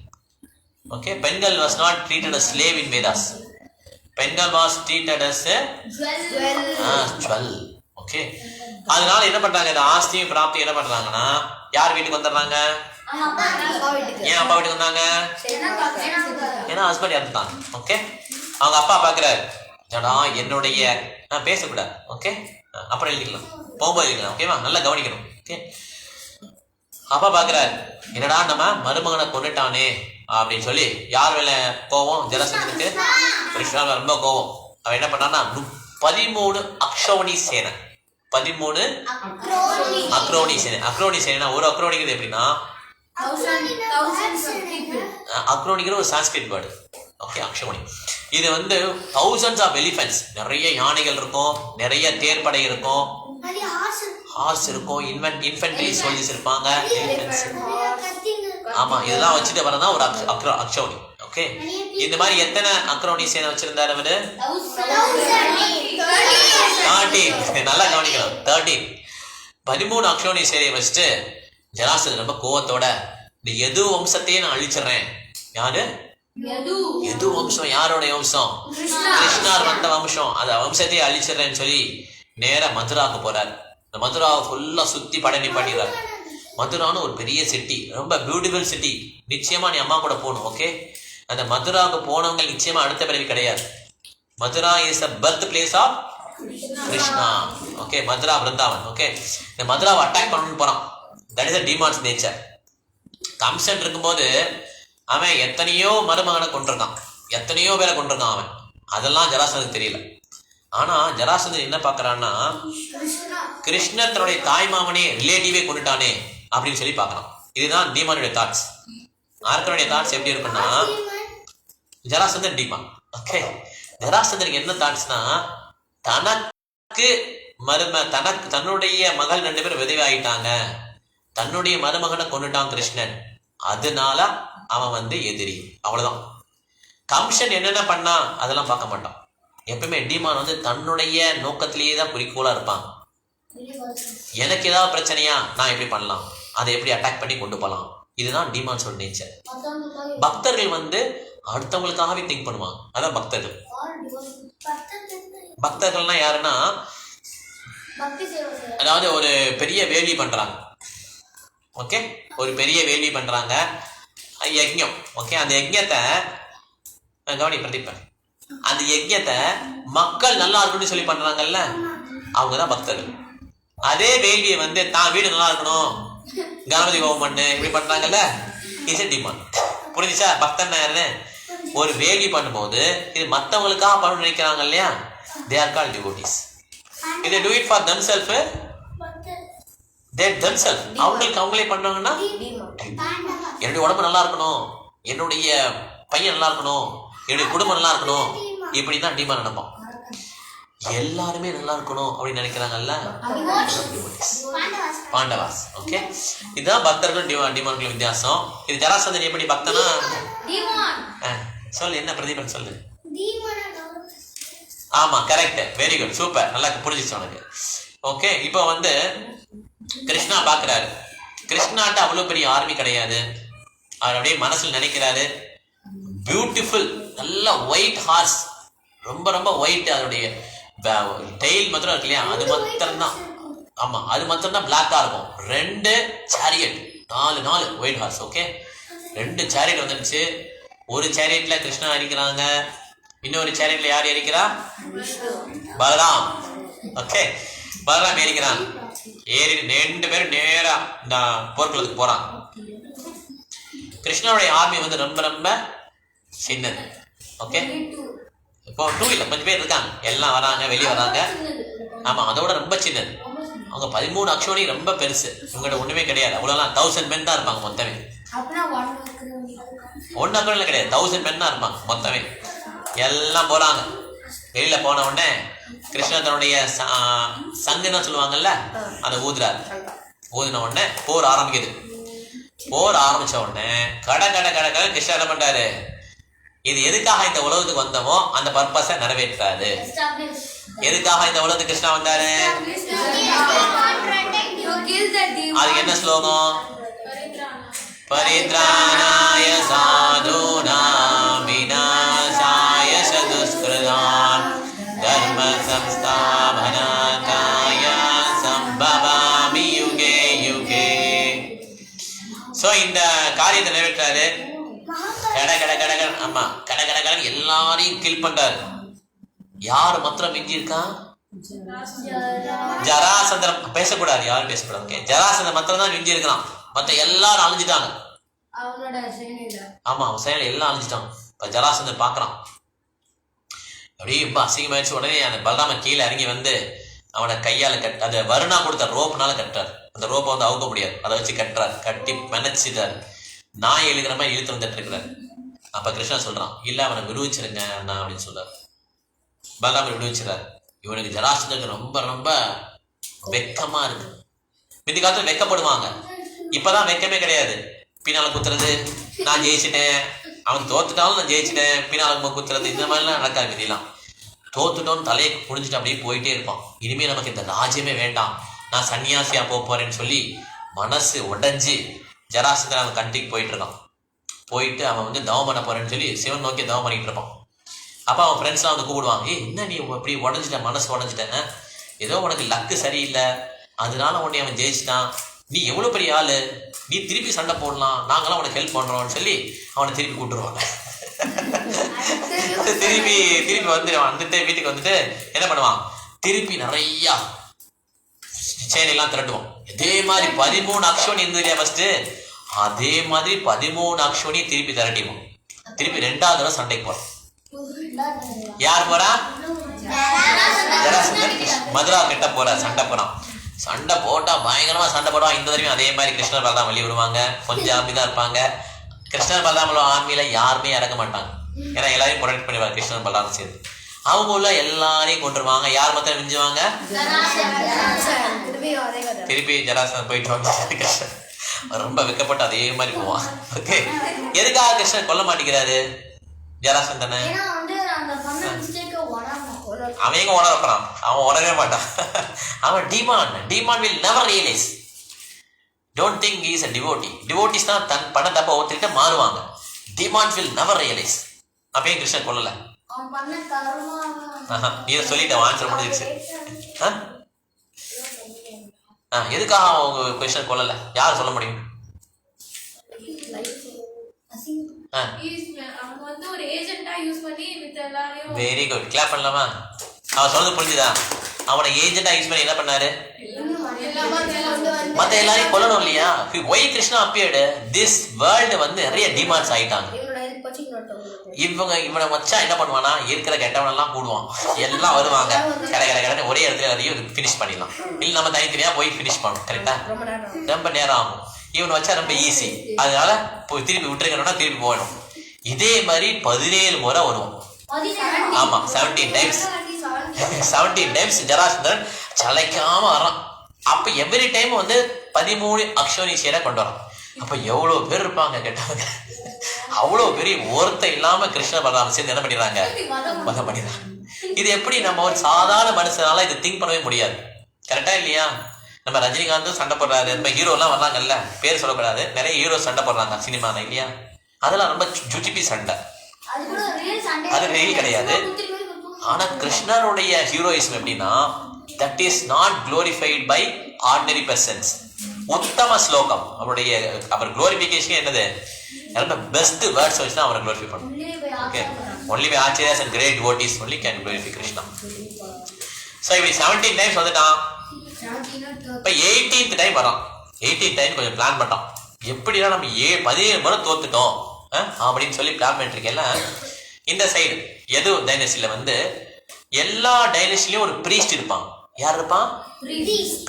ஓகே, பெண்கள் was not treated as slave in Vedas. பெண்கள் was treated as jewel. Okay, அதனால என்ன பண்றாங்க? இந்த ஆஸ்தியும் பிராப்தியும் என்ன பண்றாங்கன்னா யார் வீட்டுக்கு வந்துடுறாங்க? ஏன் அப்பா வீட்டுக்கு வந்தாங்க? ஏன்னா ஹஸ்பண்ட் இறந்துட்டாங்க. ஓகே, அவங்க அப்பா பாக்குறாரு, என்னுடைய பேசக்கூடாது. ஓகே, அப்புறம் எழுதிக்கலாம், போகும்போது எழுதிக்கலாம். ஓகேவா? நல்லா கவனிக்கணும். ஓகே, அப்பா பாக்குறாரு, என்னடா நம்ம மருமகனை கொண்டுட்டானே அப்படின்னு சொல்லி யார் மேல கோவம்? ஜராசந்தனுக்கு கிருஷ்ணா ரொம்ப கோவம். அவன் என்ன பண்ணான்னா 13 அக்ஷோணி சேனை, 13 அக்ரோணி சேனை. அக்ரோணி சேனை ஒரு அக்ரோணிக்கிறது எப்படின்னா அக்ரோணிக்கிற ஒரு சான்ஸ்கிரிட் வேர்டு. ஓகே, அக்ஷோணி. இது வந்து thousands of elephants, நிறைய யானைகள் இருக்கும், நிறைய தேர்ப்படை இருக்கும், ஹார்ஸ் இருக்கும், இன்ஃபென்ட்ரி சோல்ஜர்ஸ் இருப்பாங்க. ஆமா, இதெல்லாம் வச்சுட்டு வரதான் ஒரு அக்ஷோணி. ஓகே, இந்த மாதிரி எத்தனை அக்ரோணி சேனை வச்சிருந்தாரு அவரு? 13. நல்லா கவனிக்கலாம், 13. 13 அக்ஷோணி சேனையை வச்சுட்டு ஜராசந்தன் ரொம்ப கோவத்தோட இந்த எது வம்சத்தையே நான் அழிச்சிடறேன். யாரு? எது வம்சம்? யாரோட வம்சம்? கிருஷ்ணார் வந்த வம்சம். அந்த வம்சத்தையே அழிச்சிடறேன்னு சொல்லி நேரா மதுராவுக்கு போறாரு. இந்த மதுராவை ஃபுல்லா சுத்தி படனி பண்ணிடுறாரு. மதுரான்னு ஒரு பெரிய சிட்டி, ரொம்ப பியூட்டிஃபுல் சிட்டி. நிச்சயமா நீ அம்மா கூட போகணும். ஓகே, அந்த மதுராவுக்கு போனவங்க நிச்சயமா அடுத்த பிறவி கிடையாது. Mathura is a birth place of Krishna. Okay, Mathura Vrindavan. Okay, இந்த மதுராவை அட்டாக் பண்ணணும்னு போறான். That is a demon's nature. கம்சன் இருக்கும்போது அவன் எத்தனையோ மருமகனை கொண்டிருக்கான், எத்தனையோ பேரை கொண்டிருக்கான் அவன். அதெல்லாம் ஜராசந்தனுக்கு தெரியல. ஆனா ஜராசந்தன் என்ன பாக்குறான்னா கிருஷ்ணர் தன்னுடைய தாய் மாமனே ரிலேட்டிவே கொண்டுட்டானே அப்படின்னு சொல்லி பாக்குறான். இதுதான் டீமானுடைய தாட்ஸ். ஆர்கனுடைய தாட்ஸ் எப்படி இருக்குன்னா ஜராசந்தன் டீமான். ஓகே, ஜராசந்தனுக்கு என்ன தாட்ஸ்னா தனக்கு தன்னுடைய மகள் 2 பேரும் விதவை ஆயிட்டாங்க, தன்னுடைய மருமகனை கொண்டுட்டான் கிருஷ்ணன், அதனால அவன் வந்து எதிரி. அவ்வளவுதான். கம்சன் என்னென்ன பண்ணா அதெல்லாம் பார்க்க மாட்டான். எப்பவுமே டீமான் வந்து தன்னுடைய நோக்கத்திலேயே தான் குறிக்கோளா இருப்பாங்க. எனக்கு ஏதாவது பிரச்சனையா நான் எப்படி பண்ணலாம், அதை எப்படி அட்டாக் பண்ணி கொண்டு போகலாம், இதுதான் டீமான்ஸோட நேச்சர். பக்தர்கள் வந்து அடுத்தவங்களுக்காகவே திங்க் பண்ணுவாங்க. அதான் பக்தர்கள். பக்தர்கள்னா யாருன்னா அதாவது ஒரு பெரிய வேள்வி பண்றாங்க. ஓகே, ஒரு பெரிய வேள்வி பண்றாங்க, யஜ்ஞம். ஓகே, அந்த யஜ்ஞத்தை கவனி பிரதீபன், அந்த யஜ்ஞத்தை மக்கள் நல்லா இருக்குன்னு சொல்லி பண்றாங்கல்ல. அவங்க தான் பக்தர்கள். அதே வேள்வியை வந்து தான் வீடு நல்லா இருக்கணும், கணபதி ஹோமம் பண்ணு இப்படி பண்றாங்கல்ல, இஸ் டிமாண்ட். புரிஞ்சுச்சா பக்தன் யாருன்னு? ஒரு வேள்வி பண்ணும்போது இது மற்றவங்களுக்காக பண்ணணும்னு நினைக்கிறாங்க இல்லையா, they are called devotees. If they do it for themselves, they themselves அவங்களுக்கு அவங்களே பண்றாங்கன்னா, என்னுடைய உடம்பு நல்லா இருக்கணும், என்னுடைய பையன் நல்லா இருக்கணும், என்னுடைய குடும்பம் நல்லா இருக்கணும், இப்படிதான் டிமாண்ட் நினைப்பான். எல்லாருமே நல்லா இருக்கணும் அப்படின்னு நினைக்கிறாங்கல்ல, பாண்டவாஸ். ஓகே, இதுதான் பக்தர்கள் டிமான்கள் வித்தியாசம். இது ஜராசந்தன் எப்படி பக்தனா? சொல்லு, என்ன பிரதீபன் சொல்லு. ஆமா, கரெக்ட், வெரி குட், சூப்பர், நல்லா புரிஞ்சிச்சு உனக்கு. ஓகே, இப்போ வந்து கிருஷ்ணா பாக்குறாரு. கிருஷ்ணாட்ட அவ்வளவு பெரிய ஆர்மி கிடையாது. அவர் அப்படியே மனசுல நினைக்கிறாரு, பியூட்டிஃபுல் நல்ல ஒயிட் ஹார்ஸ், ரொம்ப ரொம்ப ஒயிட், அதோடைய டெயில் மாத்திரம் இருக்கு இல்லையா, அது மாத்திரம்தான். ஆமா, அது மாத்திரம்தான் பிளாக்கா இருக்கும். 2 chariot, 4 white hours. Okay, 2 chariot வந்துருச்சு. ஒரு சேரியட்ல கிருஷ்ணா இருக்கிறாங்க, இன்னொரு சேரியட்ல யார் இருக்கிறா? பலராம். ஓகே, பலராம் ஏறிக்கிறான். ஏறி 2 பேரும் நேரா இந்த போர்க்குளத்துக்கு போறான். கிருஷ்ணனுடைய ஆர்மி வந்து ரொம்ப ரொம்ப சின்னது. ஓகே, இப்போ 2 இல்ல, கொஞ்சம் பேர் இருக்காங்க, எல்லாம் வராங்க, வெளியே வராங்க. ஆமா, அதோட ரொம்ப சின்னது. அவங்க 13 அக்ஷோனி ரொம்ப பெருசு. இவங்ககிட்ட ஒண்ணுமே கிடையாது. அவ்வளோலாம் 1000 men தான் இருப்பாங்க மொத்தமே. 1 அக்ஷோனில கிடையாது, 1000 men தான் இருப்பாங்க மொத்தமே. எல்லாம் போறாங்க. வெளியில போன உடனே கிருஷ்ணன் தன்னுடைய சங்குன்னு சொல்லுவாங்கல்ல, அதை ஊதுறாரு. ஊதின உடனே போர் ஆரம்பிக்குது. போர் ஆரம்பிச்ச உடனே கட கிருஷ்ணன் என்ன பண்றாரு? இது எதுக்காக இந்த உலகத்துக்கு வந்தமோ அந்த பர்பஸை நிறைவேற்றாரு. எதுக்காக இந்த உலகத்துக்கு கிருஷ்ணா வந்தாரு? அது என்ன ஸ்லோகம்? பரித்ராணாய சாதுனாம் விநாசாய சதுஷ்கிருதாம் தர்ம சம்ஸ்தாபனாய சம்பவாமி யுகே யுகே. சோ இந்த காரியத்தை நிறைவேற்றாரு. ஆமா, எல்லாரையும் கில் பண்றாரு. யாரு மாத்திரம் மிஞ்சி இருக்கான்? ஜராசந்தர். பேசக்கூடாது, யாரும் பேசக்கூடாது. ஓகே, ஜராசந்தர் மாத்திரம் தான் மிஞ்சி இருக்கலாம். மத்த எல்லாரும் அழிஞ்சிட்டாங்க. ஆமா, அவன் செயல் எல்லாம் அழிஞ்சிட்டான். இப்ப ஜராசந்தர் பாக்குறான், அப்படியே ரொம்ப அசிங்கமாயிடுச்சு. உடனே அந்த பலராமன் கீழே இறங்கி வந்து அவனை கையால அது வருணா கொடுத்த ரோப்னால கட்டுறாரு. அந்த ரோப்பை வந்து அவுக்க முடியாது, அதை வச்சு கட்டுறாரு. கட்டி மெனச்சிட்டாரு. நாய் எழுகிற மாதிரி இழுத்து வந்துட்டு இருக்கிறாரு. அப்ப கிருஷ்ணன் சொல்றான், இல்ல அவனை விடுவிச்சிருங்க அண்ணா அப்படின்னு சொல்றாரு. பலராமன் விடுவிச்சிடாரு. இவனுக்கு ஜராசந்தருக்கு ரொம்ப ரொம்ப வெக்கமா இருக்கு. மிந்தி காலத்துல வெக்கப்படுவாங்க, இப்பதான் வெக்கமே கிடையாது. பின்னால குத்துறது, நான் ஜெயிச்சிட்டேன், அவன் தோத்துட்டாலும் நான் ஜெயிச்சிட்டேன், பின்னால குத்துறது, இந்த மாதிரிலாம் நடக்காது. மிதிலாம் தோத்துட்டோன்னு தலையை குடிஞ்சிட்டு அப்படியே போயிட்டே இருப்பான். இனிமே நமக்கு இந்த ராஜ்யமே வேண்டாம், நான் சன்னியாசியா போறேன்னு சொல்லி மனசு உடைஞ்சு ஜராசந்தன் அவன் கண்டிக்கு போயிட்டு இருக்கான். போயிட்டு அவன் வந்து தவம் பண்ண போறேன்னு சொல்லி சிவன் நோக்கி தவம் பண்ணிட்டு இருப்பான். அப்ப அவன் ஃப்ரெண்ட்ஸ்லாம் வந்து கூப்பிடுவாங்க, என்ன நீ இப்படி உடஞ்சிட்ட, மனசு உடஞ்சிட்டேன், ஏதோ உனக்கு லக்கு சரியில்லை, அதனால உடனே அவன் ஜெயிச்சிட்டான், நீ எவ்வளவு பெரிய ஆளு, நீ திருப்பி சண்டை போடலாம், நாங்களாம் உனக்கு ஹெல்ப் பண்றோம்னு சொல்லி அவனை திருப்பி கூப்பிட்டுருவாங்க. திருப்பி வந்து வந்துட்டு வீட்டுக்கு வந்துட்டு என்ன பண்ணுவான், திருப்பி நிறைய சேனையெல்லாம் திரட்டுவான். இதே மாதிரி 13 அக்ஷோனி இருந்தது இல்லையா ஃபர்ஸ்ட், அதே மாதிரி 13 அக்ஷோனி திருப்பி திரட்டிவோம். திருப்பி 2வது தடவை சண்டைக்கு போறான். யார் போறா? ஜராசந்தன் மதுரா கிட்ட போற சண்டை போறான். சண்டை போட்டா பயங்கரமா சண்டை போடுவான். இந்த தடவையும் அதே மாதிரி கிருஷ்ணர் பலராம் வெளியே விடுவாங்க. கொஞ்சம் ஆர்மி தான் இருப்பாங்க. கிருஷ்ணர் பலராம் ஆர்மியில யாருமே இறங்க மாட்டாங்க, ஏன்னா எல்லாரையும் ப்ரொடெக்ட் பண்ணிடுவாங்க கிருஷ்ணர் பலராம் சேர்ந்து. அவங்க உள்ள எல்லாரையும் கொண்டுருவாங்க. யார் மாத்திரம் மிஞ்சுவாங்க? திருப்பி ஜராசந்தன் போயிட்டு வாங்க. கிருஷ்ணன் ரொம்ப வெக்கப்பட்டு அதே மாதிரி போவான். ஓகே, எதுக்காக கிருஷ்ணன் கொல்ல மாட்டேங்கிறாரு ஜராசந்தனை? அவன் எங்க உணர போறான்? அவன் உணரவே மாட்டான். அவன் demand will never realize. Don't think he is a devotee. Devotees தான் தன் பண்ண தப்ப ஒருத்தர்கிட்ட மாறுவாங்க. Demand will never realize. அப்பயே கிருஷ்ணன் கொல்லல. நீ சொல்லிட்ட, ஆன்சர் முடிஞ்சிருச்சு. எதுக்காக அவங்க கிருஷ்ணன் கொல்லல? யார் சொல்ல முடியும்? வெரி குட், கிளாப் பண்ணலாமா? அவன் சொல்றது புரிஞ்சுதா? அவனை ஏஜென்டா யூஸ் பண்ணி என்ன பண்ணாரு? மத்த எல்லாரையும் கொல்லணும் இல்லையா? Why Krishna appeared this world வந்து நிறைய டிமாண்ட்ஸ் ஆயிட்டாங்க. இவனை வச்சா என்ன பண்ணுவானா, இருக்கிற கெட்டவனெல்லாம் கூடுவான், எல்லாம் வருவாங்க, கடை ஒரே இடத்துல எல்லாரையும் ஃபினிஷ் பண்ணிடலாம். இல்லை நம்ம தனித்தனியா போய் ஃபினிஷ் பண்ணணும். கரெக்டா? ரொம்ப நேரம் ஆகும். இவனை வச்சா ரொம்ப ஈஸி. அதனால போய் திருப்பி விட்டுருக்கணும்னா திருப்பி போகணும். இதே மாதிரி 17 முறை வருவோம். ஆமா, 17 டைம்ஸ் ஜராசந்தன் சளைக்காம வரான். அப்ப எவ்ரி டைம் வந்து 13 அக்ஷோனிஷியரை கொண்டு வரான். அப்ப எவ்வளவு பேர் இருப்பாங்க கேட்டாங்க. அவ்வளவு பெரிய ஒருத்த இல்லாம கிருஷ்ண பலராம சேர்ந்து என்ன பண்ணிடுறாங்க, மதம் பண்ணிடுறாங்க. இது எப்படி நம்ம ஒரு சாதாரண மனுஷனால இது திங்க் பண்ணவே முடியாது. கரெக்டா இல்லையா? நம்ம ரஜினிகாந்தும் சண்டை போடுறாரு, நம்ம ஹீரோ எல்லாம் வர்றாங்கல்ல, பேர் சொல்லக்கூடாது, நிறைய ஹீரோ சண்டை போடுறாங்க சினிமால இல்லையா? அதெல்லாம் ரொம்ப ஜுஜிபி சண்டை, அது ரியல் கிடையாது. ஆனா கிருஷ்ணனுடைய ஹீரோயிசம் எப்படின்னா, that is not glorified by ordinary persons. உத்தம ஸ்லோகம் அவர் குளோரிபிகேஷன் என்னது, ரொம்ப பெஸ்ட் வேர்ட்ஸ் வச்சு தான் அவரை குளோரிஃபை பண்ணும். Okay, only by acharyas and great devotees only can glorify Krishna. So இப்படி 17 டைம்ஸ் வந்துட்டான். இப்ப 18th டைம் வரான். 18th டைம் கொஞ்சம் பிளான் பண்ணான். எப்படின்னா நம்ம 17 முறை தோத்துட்டோம் அப்படின்னு சொல்லி பிளான் பண்ணிட்டு இருக்கேன்ல. இந்த சைடு எது டைனஸ்டில வந்து எல்லா டைனஸ்டிலையும் ஒரு பிரீஸ்ட் இருப்பான். யார் இருப்பான்?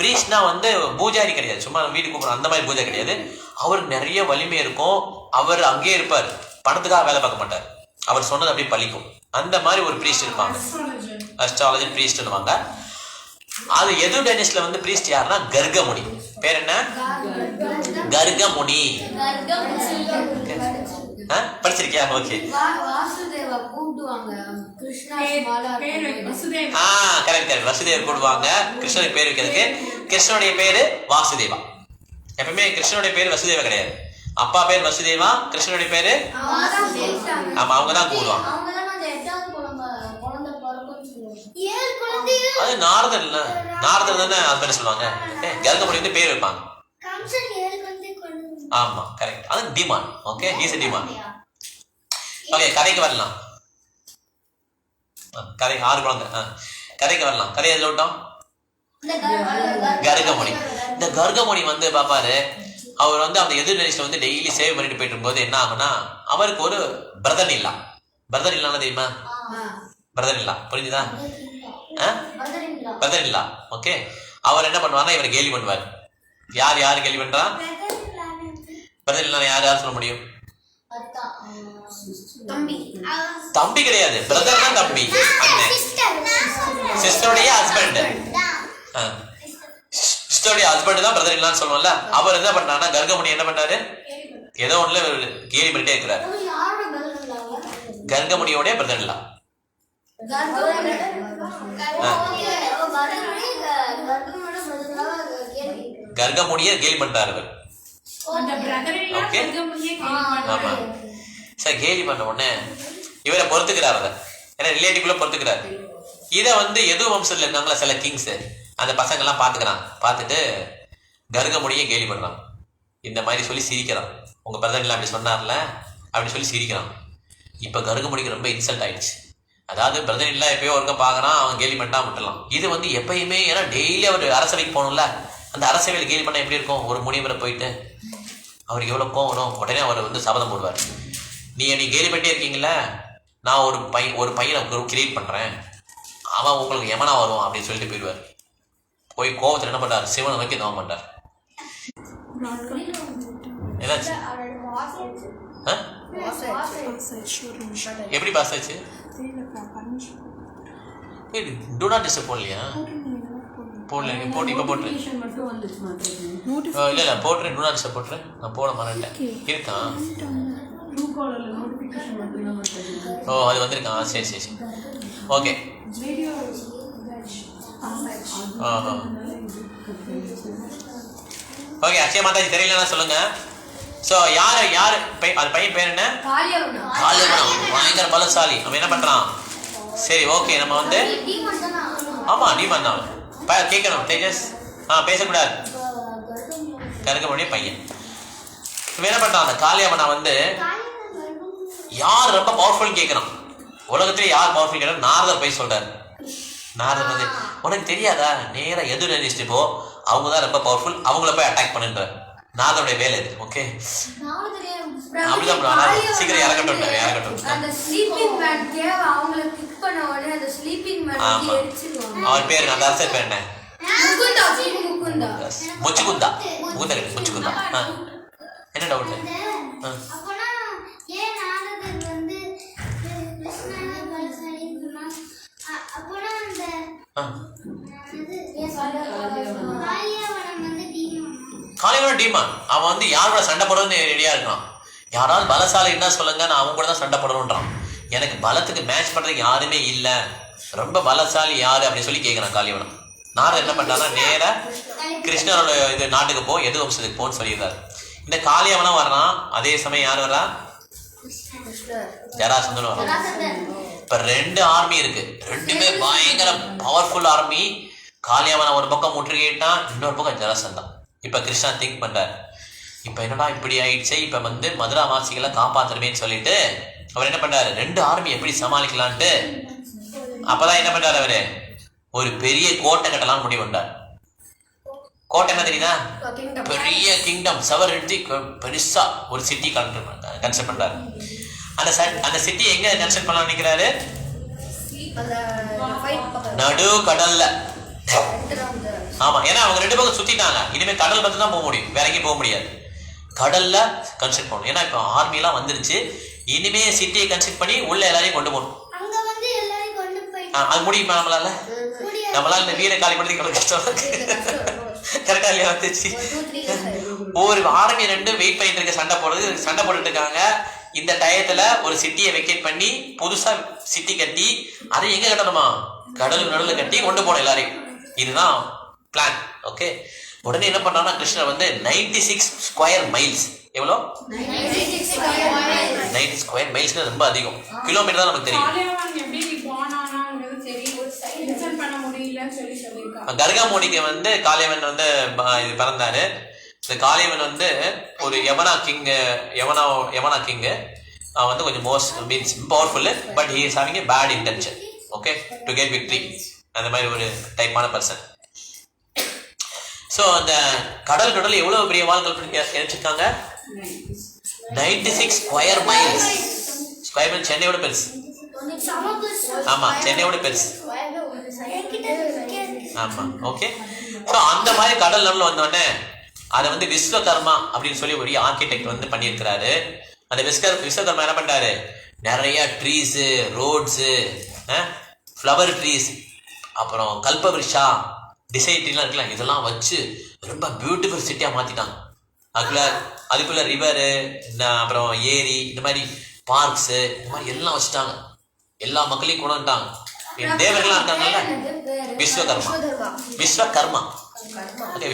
பிரீஸ்ட்னா வந்து பூஜாரி கிடையாது, சும்மா வீடு கூப்பிடுறோம் அந்த மாதிரி பூஜை கிடையாது. அவருக்கு நிறைய வலிமை இருக்கும். அவர் அங்கேயே இருப்பார், பணத்துக்காக வேலை பார்க்க மாட்டார். அவர் சொன்னது அப்படியே பலிக்கும். அந்த மாதிரி ஒரு பிரீஸ்ட் இருப்பாங்க, அஸ்ட்ராலஜி பிரீஸ்ட்னுவாங்க. அது எது டைனஸ்டில வந்து பிரீஸ்ட் யாருன்னா கர்கமுனி. பேர் என்ன? கர்கமுனி. படிச்சிருக்கியா? Okay, correct. வசுதேவர் கூடுவாங்க கிருஷ்ணனுக்கு பேர் வைக்கிறதுக்கு. கிருஷ்ணனுடைய பேரு வாசுதேவா. எப்பவுமே கிருஷ்ணனுடைய பேரு வசுதேவா கிடையாது. அப்பா பேர் வசுதேவா, கிருஷ்ணனுடைய பேரு ஆமா, அவங்கதான் கூடுவாங்க. அது நாரதர் இல்ல, நாரதர் தானே ஹஸ்பண்ட் சொல்லுவாங்க. கர்கமுனி வந்து பேர் வைப்பாங்க. ஆமா, கரெக்ட். அது demand. Okay, is demand. Okay, கதைக்கு வரலாம். கதை 6 குழந்தை. கதைக்கு வரலாம். கதை எதுல விட்டோம்? கர்கமுனி. இந்த கர்கமுனி வந்து பாப்பாரு, அவர் வந்து அந்த எதிர்நெரிசில வந்து டெய்லி சேவ் பண்ணிட்டு போயிட்டு இருக்கும்போது என்ன ஆகும்னா, அவருக்கு ஒரு பிரதர் இல்லா. பிரதர் இல்லாம தெரியுமா? பிரதர் இல்லா, புரிஞ்சுதா? பிரதர் இல்லா. ஓகே, அவர் என்ன பண்ணுவார்னா இவரை கேலி பண்ணுவார். யார் கேலி பண்றா? பிரதர் இல்லா யார் சொல்ல முடியும்? தம்பி கிடையாது, பிரதர் தான் தம்பி. சிஸ்டருடைய ஹஸ்பண்ட். சிஸ்டருடைய ஹஸ்பண்ட் தான் பிரதர் இல்லான்னு சொல்லுவோம்ல. அவர் என்ன பண்ணாருன்னா, கர்கமுனி என்ன பண்ணாரு, ஏதோ ஒண்ணுல கேலி பண்ணிட்டே இருக்கிறாரு. கர்கமுனியோட பிரதர் இல்லா. கர்கமுனிய கேலி பண்றாரு அவர். சார் கேலி பண்ண உடனே இவரை பொறுத்துக்கிறார். அதை ஏன்னா ரிலேட்டிவ்ல பொறுத்துக்கிறார். இதை வந்து எது வம்சத்துல இருக்காங்களா சில கிங்ஸ், அந்த பசங்க எல்லாம் பாத்துக்கிறான். பார்த்துட்டு கர்கமுனியை கேலி பண்றான். இந்த மாதிரி சொல்லி சிரிக்கிறான். உங்க பிரதர் இல்ல அப்படி சொன்னார்ல அப்படின்னு சொல்லி சிரிக்கிறான். இப்ப கர்கமுனிக்கு ரொம்ப இன்சல்ட் ஆயிடுச்சு. அதாவது பிரதர் இல்ல எப்பயோ ஒருக்க பாக்குறான், அவன் கேலி பண்ணிட்டா விட்டுலாம். இது வந்து எப்பயுமே, ஏன்னா டெய்லி அவர் அரசவைக்கு போகணும்ல, அந்த அரசவையில் கேலி பண்ணா எப்படி இருக்கும்? ஒரு முனிவரை போயிட்டு அவருக்கு எவ்வளவு கோவம் வரும். உடனே அவர் வந்து சபதம் போடுவார். நீ கேலி பண்ணிட்டே இருக்கீங்களா, நான் ஒரு பையனை கிரியேட் பண்றேன், அவன் உங்களுக்கு யமனா வருவான் அப்படின்னு சொல்லிட்டு போயிடுவார். போய் கோவத்தில் என்ன பண்றாரு, சிவனை நோக்கி தவம் பண்றார். என்னாச்சு? எப்படி பாஸ் ஆச்சு? டூ நாட் டிஸ்டர்ப் போடலையா? போடல. போட்டு இப்போ போட்டுறேன். இல்லை போட்டுறேன். டூ நாட் டிஸ்டர்ப் போட்டுறேன். நான் போட மறந்துட்டேன். இருக்கான். ஓ, அது வந்திருக்கான். சரி. ஓகே. ஓகே, அக்ஷய மாதாஜி தெரியலன்னா சொல்லுங்க. ஸோ யாரு அது பையன் பேர் என்ன? காளியவனம். பயங்கர பலசாலி. அவன் என்ன பண்றான்? சரி, ஓகே. நம்ம வந்து ஆமா நீமன் தான் கேட்கணும். தேஜஸ் பேசக்கூடாது. கர்கமுனிய பையன் இவன் என்ன பண்றான்? அந்த காளியவனை வந்து யார் ரொம்ப பவர்ஃபுல் கேட்கறான். உலகத்திலே யார் பவர்ஃபுல் கேட்கறான்? நாரதர் போய் சொல்றாரு. நாரதர் வந்து உனக்கு தெரியாதா, நேரா எது நினைச்சிட்டு போ, அவங்க தான் ரொம்ப பவர்ஃபுல், அவங்கள போய் அட்டாக் பண்ணுன்ற நாதனுடைய வேலை இது. ஓகே, அப்படிதான் சீக்கிரம் இறக்கட்டும். அந்த ஸ்லீப்பிங் மேன் கேவ அவங்கள கிக் பண்ண உடனே அந்த ஸ்லீப்பிங் மேன் எரிச்சிடுவாங்க. அவன் பேர் அந்த அரசர் பேர் என்ன? முச்சுகுந்தா. என்ன டவுட்? அப்பனா ஏன் நாரதர் வந்து கிருஷ்ணனை பலசாலின்னா அப்பனா அந்த காளியாவனம் வந்து டீமான். அவன் வந்து யாரோட சண்டை போடுறதுன்னு ரெடியா இருக்கான். யாராவது பலசாலி என்ன சொல்லுங்க, நான் அவங்க கூட தான் சண்டை போடணுன்றான். எனக்கு பலத்துக்கு மேட்ச் பண்றதுக்கு யாருமே இல்ல, ரொம்ப பலசாலி யாரு அப்படின்னு சொல்லி கேட்கிறான் காளியவனம். நாரதர் என்ன பண்றாருன்னா நேரா கிருஷ்ணரோட இது நாட்டுக்கு போ, எது வம்சத்துக்கு போன்னு சொல்லியிருக்காரு. இந்த காளியவனம் வர்றான். அதே சமயம் யார் வர்றா? ஜராசந்தன் வர்றான். இப்ப 2 ஆர்மி இருக்கு, 2மே பயங்கர பவர்ஃபுல் ஆர்மி. காளியவனம் ஒரு பக்கம் முற்றுகையிட்டான், இன்னொரு பக்கம் ஜராசந்தன். இப்ப கிருஷ்ணா திங்க் பண்றாரு, இப்ப என்னடா இப்படி ஆயிடுச்சு, இப்ப வந்து மதுரா வாசிகளை காப்பாத்தணுமேன்னு சொல்லிட்டு அவர் என்ன பண்றாரு, 2 ஆர்மி எப்படி சமாளிக்கலான்ட்டு அப்பதான் என்ன பண்றாரு, அவரு ஒரு பெரிய கோட்டை கட்டலாம் முடிவு பண்ணார். கோட்டை என்ன தெரியுதா? பெரிய கிங்டம், சவர் எடுத்து பெருசா ஒரு சிட்டி கன்ஸ்ட்ரக்ட் பண்றாரு. அந்த சிட்டி எங்க கன்ஸ்ட்ரக்ட் பண்ணலாம் நினைக்கிறாரு? நடு கடல்ல. ஆமா, ஏன்னா அவங்க 2 பக்கம் சுத்திட்டாங்க. இனிமே கடல் பத்தி தான் போக முடியும், வேற எங்கேயும் போக முடியாது. கடல்ல கன்ஸ்ட்ரக்ட் பண்ணணும். ஏன்னா இப்ப ஆர்மி எல்லாம் வந்துருச்சு, இனிமே சிட்டியை கன்ஸ்ட்ரக்ட் பண்ணி உள்ள எல்லாரையும் கொண்டு போகணும். அது முடியுமா நம்மளால? நம்மளால இந்த வீர காலி படுத்தி கஷ்டம் கரெக்டா இல்லையா? வந்துச்சு. ஒரு ஆர்மி 2 வெயிட் பண்ணிட்டு இருக்க, சண்டை போட்டுட்டு இருக்காங்க. இந்த டயத்துல ஒரு சிட்டியை வெக்கேட் பண்ணி புதுசா சிட்டி கட்டி, அதை எங்க கட்டணுமா? கடலுக்கு நடுவில் கட்டி கொண்டு போனோம் எல்லாரையும். இதுதான் பிளான். ஓகே, உடனே என்ன பண்றான்னா கிருஷ்ணர் வந்து 96 ஸ்கொயர் மைல்ஸ். எவ்வளோ? 90 ஸ்கொயர் மைல்ஸ். ரொம்ப அதிகம். கிலோமீட்டர் தான் நமக்கு தெரியும். கர்காமோனிக்கு வந்து காளியவன் வந்து இது பிறந்தாரு. இந்த காளியவன் வந்து ஒரு யவனா கிங். அவன் வந்து கொஞ்சம் means powerful, but he is having a bad intention. Okay, to get victory. அந்த மாதிரி ஒரு டைப்பான பர்சன். ஸோ அந்த கடல் எவ்வளவு பெரிய வாள்கள் கிடைச்சிருக்காங்க? 96 ஸ்கொயர் மைல்ஸ். ஸ்கொயர் மைல் சென்னையோட பெருசு. ஆமா, சென்னையோட பெருசு. ஆமா, ஓகே. ஸோ அந்த மாதிரி கடல் நடுவில் வந்தோடனே அதை வந்து விஸ்வகர்மா அப்படின்னு சொல்லி ஒரு ஆர்கிடெக்ட் வந்து பண்ணியிருக்கிறாரு. அந்த விஸ்வகர்மா என்ன பண்றாரு, நிறைய ட்ரீஸு, ரோட்ஸு, ஃப்ளவர் ட்ரீஸ், அப்புறம் கல்பவருஷா, டிசைட்லாம் இருக்கலாம், இதெல்லாம் வச்சு ரொம்ப பியூட்டிஃபுல் சிட்டியாக மாற்றிட்டாங்க. அதுக்குள்ள ரிவரு, அப்புறம் ஏரி, இந்த மாதிரி பார்க்ஸு, இந்த மாதிரி எல்லாம் வச்சுட்டாங்க. எல்லா மக்களையும் கொண்டுட்டாங்க. தேவர்கள்லாம் இருக்காங்கல்ல, Vishwakarma. Okay,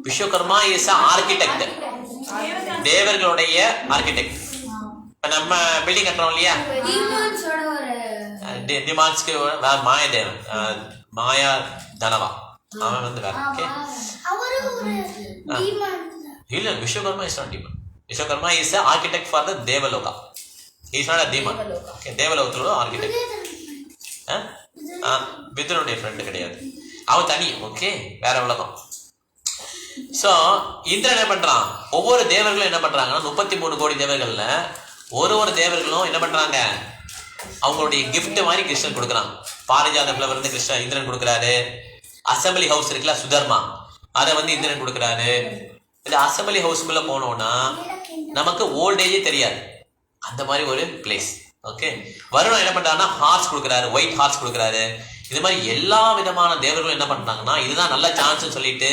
Vishwakarma is architect, தேவர்களுடைய ஆர்கிடெக்ட். நம்ம பில்டிங் கட்டுறோம் இல்லையா, டிமான்ஸ்க்கு மாயதேவன், மாயா தனவா, அவன் வந்து வேற. ஓகே, இல்ல, Vishwakarma is not demon. Vishwakarma is architect for the Devaloka. Is not a demon. Okay, தேவலோகத்தோட ஆர்கிடெக்ட். வித்ரனுடைய ஃப்ரெண்டு கிடையாது, அவன் தனி. ஓகே, வேற உலகம். ஸோ இந்திரன் என்ன பண்றான், ஒவ்வொரு தேவர்களும் என்ன பண்றாங்கன்னா 33 கோடி தேவர்கள்ல ஒரு தேவர்களும் என்ன பண்றாங்க, அவங்களுடைய கிஃப்ட் மாதிரி கிருஷ்ணன் கொடுக்குறான். பாரிஜாத ஃப்ளவர் வந்து இந்திரன் கொடுக்குறாரு. அசம்பிளி ஹவுஸ் இருக்குல்ல, சுதர்மா, அதை வந்து இந்திரன் கொடுக்குறாரு. இந்த அசம்பிளி ஹவுஸ்க்குள்ள போனோம்னா நமக்கு ஓல்டேஜே தெரியாது, அந்த மாதிரி ஒரு பிளேஸ். ஓகே, வருணன் என்ன பண்றாருன்னா ஹார்ஸ் கொடுக்குறாரு, ஒயிட் ஹார்ஸ் கொடுக்குறாரு. இது மாதிரி எல்லா விதமான தேவர்களும் என்ன பண்றாங்கன்னா இதுதான் நல்ல சான்ஸ் சொல்லிட்டு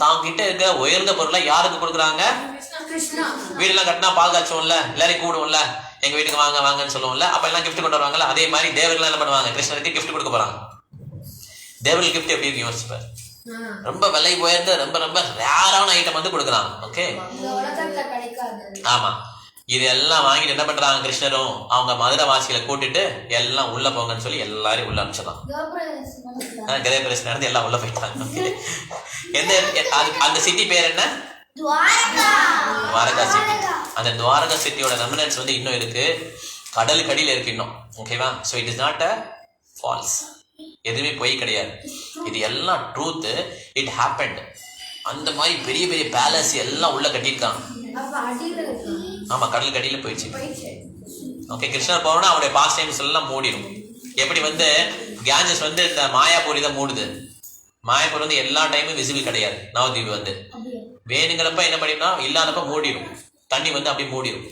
தாங்கிட்ட இருக்கிற உயர்ந்த பொருளை யாருக்கு கொடுக்குறாங்க? வீடெல்லாம் கட்டினா பால் காய்ச்சுவோம்ல, எல்லாரையும் கூடுவோம்ல, எங்க வீட்டுக்கு வாங்க வாங்கன்னு சொல்லுவோம்ல, அப்ப எல்லாம் கிஃப்ட் கொண்டு வருவாங்கல்ல, அதே மாதிரி தேவர்கள் என்ன பண்ணுவாங்க, கிருஷ்ணருக்கு கிஃப்ட் கொடுக்க போறாங்க. தேவர்கள் கிஃப்ட் எப்படி இருக்கு யோசிச்சுப்பார். ரொம்ப விலை உயர்ந்த ரொம்ப ரொம்ப ரேரான ஐட்டம் வந்து கொடுக்குறாங்க. ஓகே, ஆமா, இது எல்லாம் வாங்கிட்டு என்ன பண்றாங்க, கிருஷ்ணரும் அவங்க மதுரை வாசிகளை கூட்டிட்டு எல்லாம் உள்ள போங்கன்னு சொல்லி எல்லாரையும் உள்ள அனுப்பிச்சிடலாம். கிரகப்பிரவேசம் நடந்து எல்லாம் உள்ள போயிட்டாங்க. அந்த சிட்டி பேர் என்ன? துவாரகா சிட்டி. அந்த துவாரகா சிட்டியோட ரெமினன்ஸ் வந்து இன்னும் இருக்கு, கடலுக்கு அடியில இருக்கு இன்னும். ஓகேவா? So it is not a false. எதுவுமே பொய் கிடையாது. இது எல்லாம் ட்ரூத்து. It happened. அந்த மாதிரி பெரிய பெரிய பேலஸ் எல்லாம் உள்ள கட்டியிருக்காங்க. ஆமா, கடலுக்கு அடியில் போயிடுச்சு. ஓகே, கிருஷ்ணர் போனோம்னா அவருடைய பாஸ்ட் டைம்ஸ் எல்லாம் மூடிடும். எப்படி வந்து கேஞ்சஸ் வந்து இந்த மாயாபூரி தான் மூடுது. மாயாபூர் வந்து எல்லா டைமும் விசிபிள் கிடையாது. நவதீப் வந்து வேணுங்கிறப்ப என்ன பண்ணினா இல்லாதப்ப மூடிடும். தண்ணி வந்து அப்படி மூடிடும்.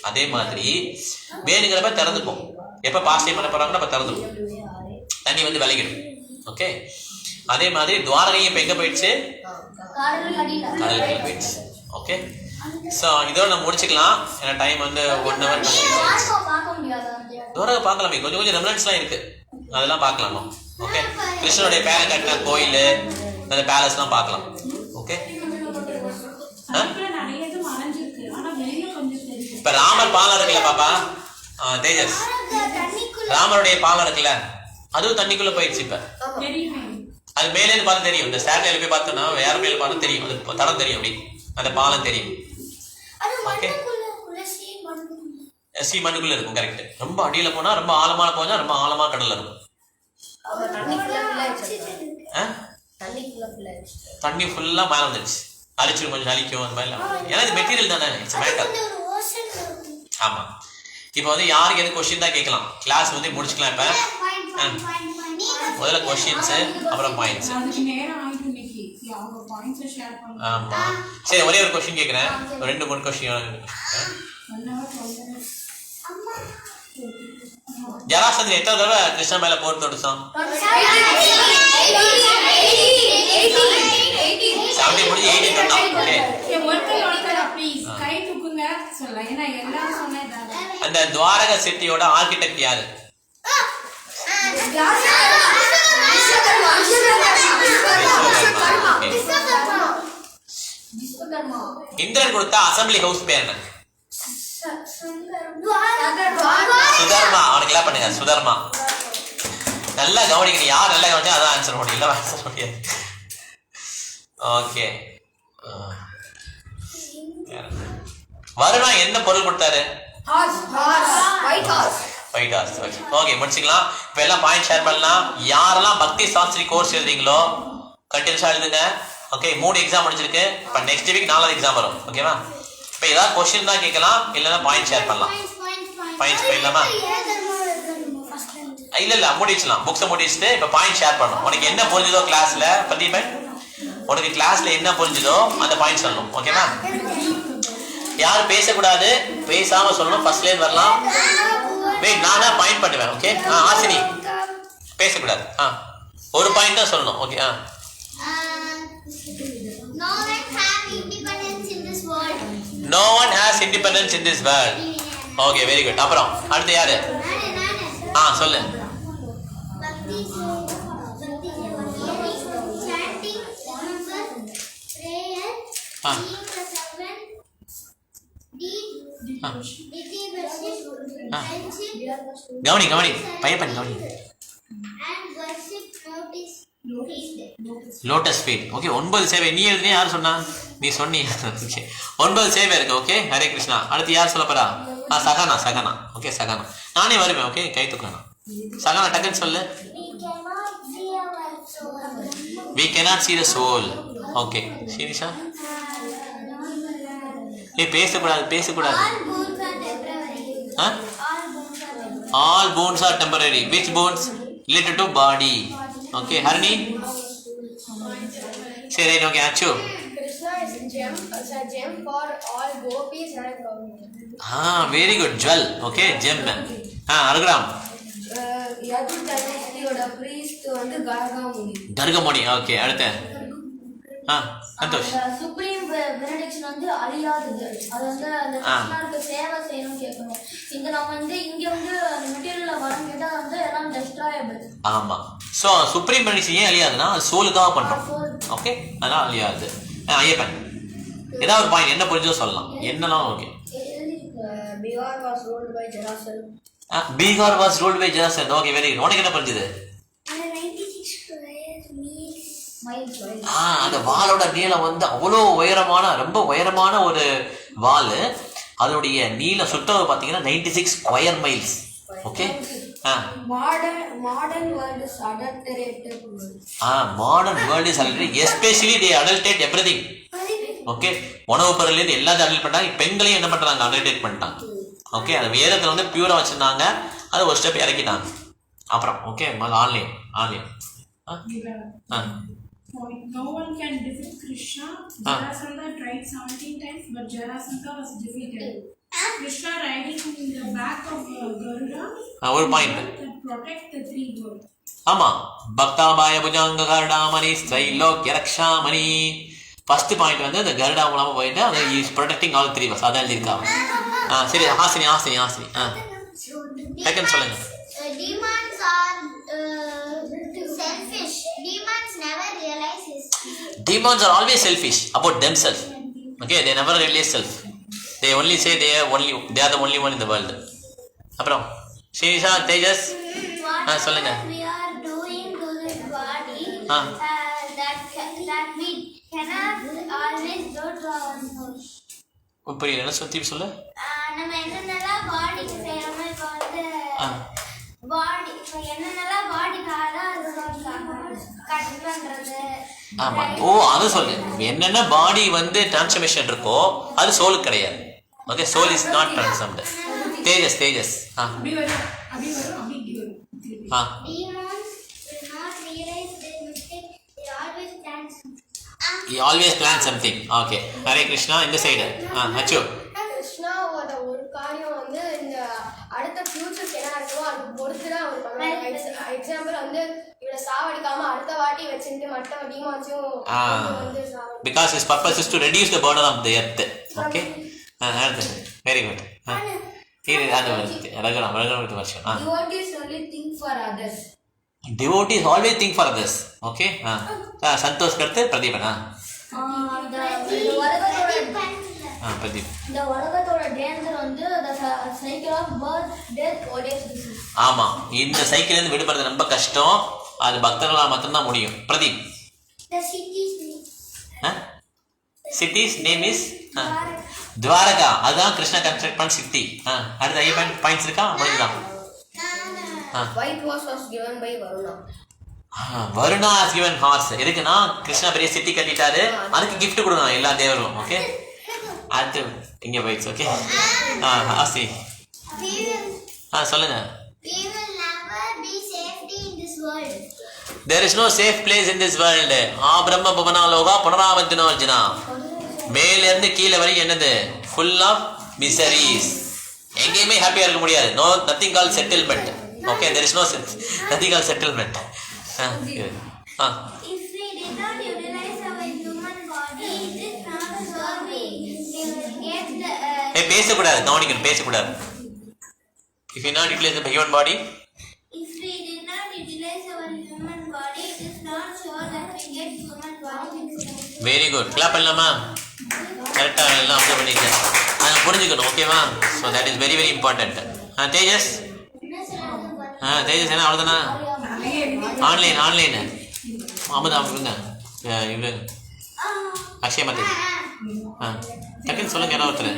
அதே மாதிரி வேணுங்கிறப்ப திறந்துப்போம். எப்ப பாஸ்ட் டைம் பண்ண போறாங்கன்னா அப்ப திறந்துடும். தண்ணி வந்து விலகிடும். ஓகே, அதே மாதிரி துவாரகையும் இப்ப எங்க போயிடுச்சு? கடலுக்கு போயிடுச்சு. ஓகே, ஸோ இதோட நம்ம முடிச்சுக்கலாம். ஏன்னா டைம் வந்து 1 hour. துவாரகை பார்க்கலாமே, கொஞ்சம் கொஞ்சம் ரெமினன்ஸ்லாம் இருக்கு, அதெல்லாம் பார்க்கலாமா? ஓகே, கிருஷ்ணனுடைய பேரை கட்டின கோயில், அந்த பேலஸ்லாம் பார்க்கலாம். ஓகே, இப்ப ராமர் பாலம் இருக்குல்ல பாப்பா, தேஜஸ், ராமருடைய பாலம் இருக்குல்ல, அதுவும் தண்ணிக்குள்ள போயிடுச்சு. இப்ப அது மேலே பார்த்து தெரியும். இந்த ஸ்டாண்ட்ல போய் பார்த்தோம்னா வேற மேல பார்த்தா தெரியும். அது தடம் தெரியும், அப்படி அந்த பாலம் தெரியும். ஓகே, சி மண்ணுக்குள்ள இருக்கும். கரெக்ட். ரொம்ப அடியில போனா ரொம்ப ஆழமான போனா ரொம்ப ஆழமா கடல்ல இருக்கும். தண்ணி ஃபுல்லா மேல வந்துடுச்சு. அழிச்சிடும், கொஞ்சம் அழிக்கும் அந்த மாதிரி. ஏன்னா இது மெட்டீரியல் தானே, இட்ஸ் மேட்டர். ஆமா, இப்போ வந்து யாருக்கு எது கொஸ்டின் தான் கேட்கலாம். கிளாஸ் வந்து முடிச்சுக்கலாம். இப்ப முதல்ல கொஸ்டின்ஸ், அப்புறம் பாயிண்ட்ஸ். ஆமா, சரி, ஒரே ஒரு கொஸ்டின் கேட்கிறேன். 2-3 கொஸ்டின். ஜராசந்தன் எத்தனை தடவை கிருஷ்ணா மேல போர் தொடுச்சான்? 70 முடிஞ்சு 80 தொட்டான். அந்த துவாரக சிட்டியோட ஆர்கிடெக்ட் யாரு? இந்திரன் கொடுத்த அசம்பிளி ஹவுஸ் பேர் என்ன? சுதர்மா. அவனுக்கு எல்லாம் பண்ணுங்க, சுதர்மா. நல்லா கவனிக்கணும். யார் நல்லா கவனிச்சா அதான் ஆன்சர் முடியும், இல்லை ஆன்சர் முடியாது. ஓகே, வருணா என்ன பொருள் கொடுத்தாரு? White hours. ஓகே, முடிச்சுக்கலாம். இப்ப எல்லாம் பாயிண்ட் ஷேர் பண்ணலாம். யாரெல்லாம் பக்தி சாஸ்திரி கோர்ஸ் எழுதுறீங்களோ கண்டினியூஸா எழுதுங்க. ஓகே, 3 எக்ஸாம் முடிச்சிருக்கு. இப்ப நெக்ஸ்ட் வீக் 4வது எக்ஸாம் வரும். ஓகேவா? இப்ப ஏதாவது கொஸ்டின் தான் கேட்கலாம், இல்லைன்னா பாயிண்ட் ஷேர் பண்ணலாம். பாயிண்ட்ஸ் போயிடலாமா? இல்ல முடிச்சிடலாம். புக்ஸை முடிச்சுட்டு இப்ப பாயிண்ட் ஷேர் பண்ணணும். உனக்கு என்ன புரிஞ்சதோ கிளாஸ்ல, பிரதீபன் உனக்கு கிளாஸ்ல என்ன புரிஞ்சதோ அந்த பாயிண்ட் சொல்லணும். ஓகேவா? யாரும் பேசக்கூடாது, பேசாம சொல்லணும். ஃபர்ஸ்ட்ல இருந்து வரலாம். வெயிட், நானா பாயிண்ட் பண்ணுவேன். ஓகே, ஆசினி பேசக்கூடாது. ஒரு பாயிண்ட் தான் சொல்லணும். Okay, No one has independence in this world. Okay, very good. அப்புறம் அடுத்து யாரு? சொல்லு. கவனி பையப்பன் கவனி. Lotus feet. ஓகே, 9 சேவை. நீ எழுதுனே, யார் சொன்னா? நீ சொன்னியா? ஓகே, 9 சேவை இருக்கு. ஓகே, ஹரே கிருஷ்ணா. அடுத்து யார் சொல்ல போறா? சகனா. ஓகே, சகனா. நானே வருவேன். ஓகே, கை தூக்கலாம். சகனா டக்குன்னு சொல்லு. We cannot see the soul. Okay, Seenisha. பேசக்கூடாது. All bones are temporary. Which bones? Related to body. Okay, Harini. Say right. Okay, Achu. Krishna is a gem for all gopis and Kavi. Very good. Jewel. Okay, gem. Arugram. Yadu Dynasty-oda priest வந்து கர்கமுனி. Okay, அடுத்து. Santhosh. Supreme benediction வந்து அழியாதது. அது வந்து அந்த கிருஷ்ணருக்கு சேவை செய்யணும் கேட்கணும். இங்க நம்ம வந்து இங்க வந்து அந்த மெட்டீரியல்ல வரம் கேட்டா வந்து எல்லாம் டெஸ்ட்ராயபிள். ஆமா. சோ சுப்ரீம் பெனடிக்ஷன் ஏன் அழியாதுன்னா சோலுக்காக பண்றோம். ஓகே, அதனால அழியாது. ஐயப்பன் ஏதாவது ஒரு பாயிண்ட் என்ன புரிஞ்சோ சொல்லலாம். என்னலாம் okay. Bihar was ruled by Jarasandha. Bihar was ruled by Jarasandha. Okay, very good. உனக்கு என்ன புரிஞ்சது? அந்த வாளோட நீளம் வந்து அவ்வளோ உயரமான, ரொம்ப உயரமான ஒரு வால். அதனுடைய நீளம் சுற்றளவு பார்த்தீங்கன்னா 96 square miles. Okay, Modern world is adulterated world. Modern world is adulterated, especially they adulterate everything. Okay, உணவு பொருள்லேருந்து எல்லாத்தையும் அடல்ட் பண்ணிட்டாங்க. பெண்களையும் என்ன பண்ணுறாங்க, அடல்டரேட் பண்ணிட்டாங்க. ஓகே, அது வேதத்தில் வந்து பியூராக வச்சுருந்தாங்க, அது ஒரு ஸ்டெப் இறக்கிட்டாங்க. அப்புறம் okay, online No one can defeat Krishna. Jarasandha tried 17 times, but Jarasandha was defeated. Krishna riding in the back of Garuda. ஒரு point that protect the three worlds. ஆமா, பக்தாபாய புஜாங்க கருடாமணி ஸ்தைலோக்ய ரக்ஷாமணி. ஃபர்ஸ்ட் பாயிண்ட் வந்து அந்த கருடா மூலமா போயிட்டு அது is protecting all three worlds. அதான் எழுதியிருக்காங்க. சரி, ஹாசினி செகண்ட் சொல்லுங்க. Demons are selfish. Demons never realize his. Demons are always selfish about themselves. Okay, they never realize self. They only say they are the only one in the world. அப்புறம் ஸ்ரீஷா, தேஜஸ் சொல்லுங்க. We are doing to this body that we cannot always do to ourselves. புரியல, என்ன சுத்தி சொல்லு. நம்ம என்னென்னலாம் பாடிக்கு செய்யறோமோ, இப்போ வந்து பாடி இப்போ என்னென்னலாம் பாடிக்காக கட் பண்றது. ஆமா, அது சொல்லு. என்னென்ன பாடி வந்து டிரான்ஸ்ஃபர்மேஷன் இருக்கோ அது சோலுக்கு கிடையாது. Okay, soul is not transformed. தேஜஸ் அப்படி வரும். Demons will not realize their mistake. They always plan something. Okay, Hare Krishna. இந்த சைடு அச்சு. கிருஷ்ணாவோட ஒரு காரியம் வந்து இந்த அடுத்த ஃபியூச்சருக்கு என்ன இருக்குமோ அது பொறுத்து தான் அவர் பண்ணுவாங்க. எக்ஸாம்பிள் வந்து இவனை சாவடிக்காம அடுத்த வாட்டி வச்சுட்டு மற்ற டீமான்ஸும் வந்து because his purpose is to reduce the burden of the earth. Okay, very good. Here is another version. Devotees only think for others. Devotees always think for others. Okay, Santosh karte Pradeepan. Pradeep. இந்த உலகத்தோட danger வந்து the cycle of birth, death, old age, disease. ஆமா, இந்த சைக்கிள்ல இருந்து விடுபடுறது ரொம்ப கஷ்டம். அது பக்தர்களால் மட்டும்தான் முடியும். Pradeep. The city's name is Dwaraka. அதான் கிருஷ்ணா கன்ஸ்ட்ரக்ட் பண்ண சிட்டி. அடுத்த ஐயப்பன் பாயிண்ட்ஸ் இருக்கா? முடியலாம். White horse was given by Varuna. Varuna has given horse. எதுக்குன்னா கிருஷ்ணா பெரிய சிட்டி கட்டிட்டாரு, அதுக்கு கிஃப்ட் கொடுக்கணும் எல்லா தேவர்களும். ஓகே, அது இங்க போயிடுச்சு. ஓகே, ஆசி சொல்லுங்க. We will never be safety in this world. There is no safe place in this world. Brahma bhavana loga punaravantino arjuna. மேல இருந்து கீழே வரைக்கும் என்னது? Full of miseries. எங்கேயுமே ஹாப்பியா இருக்க முடியாது. No, nothing called settlement. Okay, there is no nothing called settlement. If we did not utilize our human body, it is not so we get the. பேசக்கூடாது, கவனிக்கணும், பேசக்கூடாது. If you not utilize the human body. If we did not utilize our human body, it is not sure that we get human body. Very good. Clap பண்ணலாமா? கரெக்டா எல்லாம் observe பண்ணிருக்கேன். அதை புரிஞ்சுக்கணும். ஓகேவா? So that is very very important. தேஜஸ் தேஜஸ் என்ன அவ்வளோதானா? Online Amudha இவங்க இவரு அக்ஷய மத்தி டக்குன்னு சொல்லுங்க. என்ன ஒருத்தர்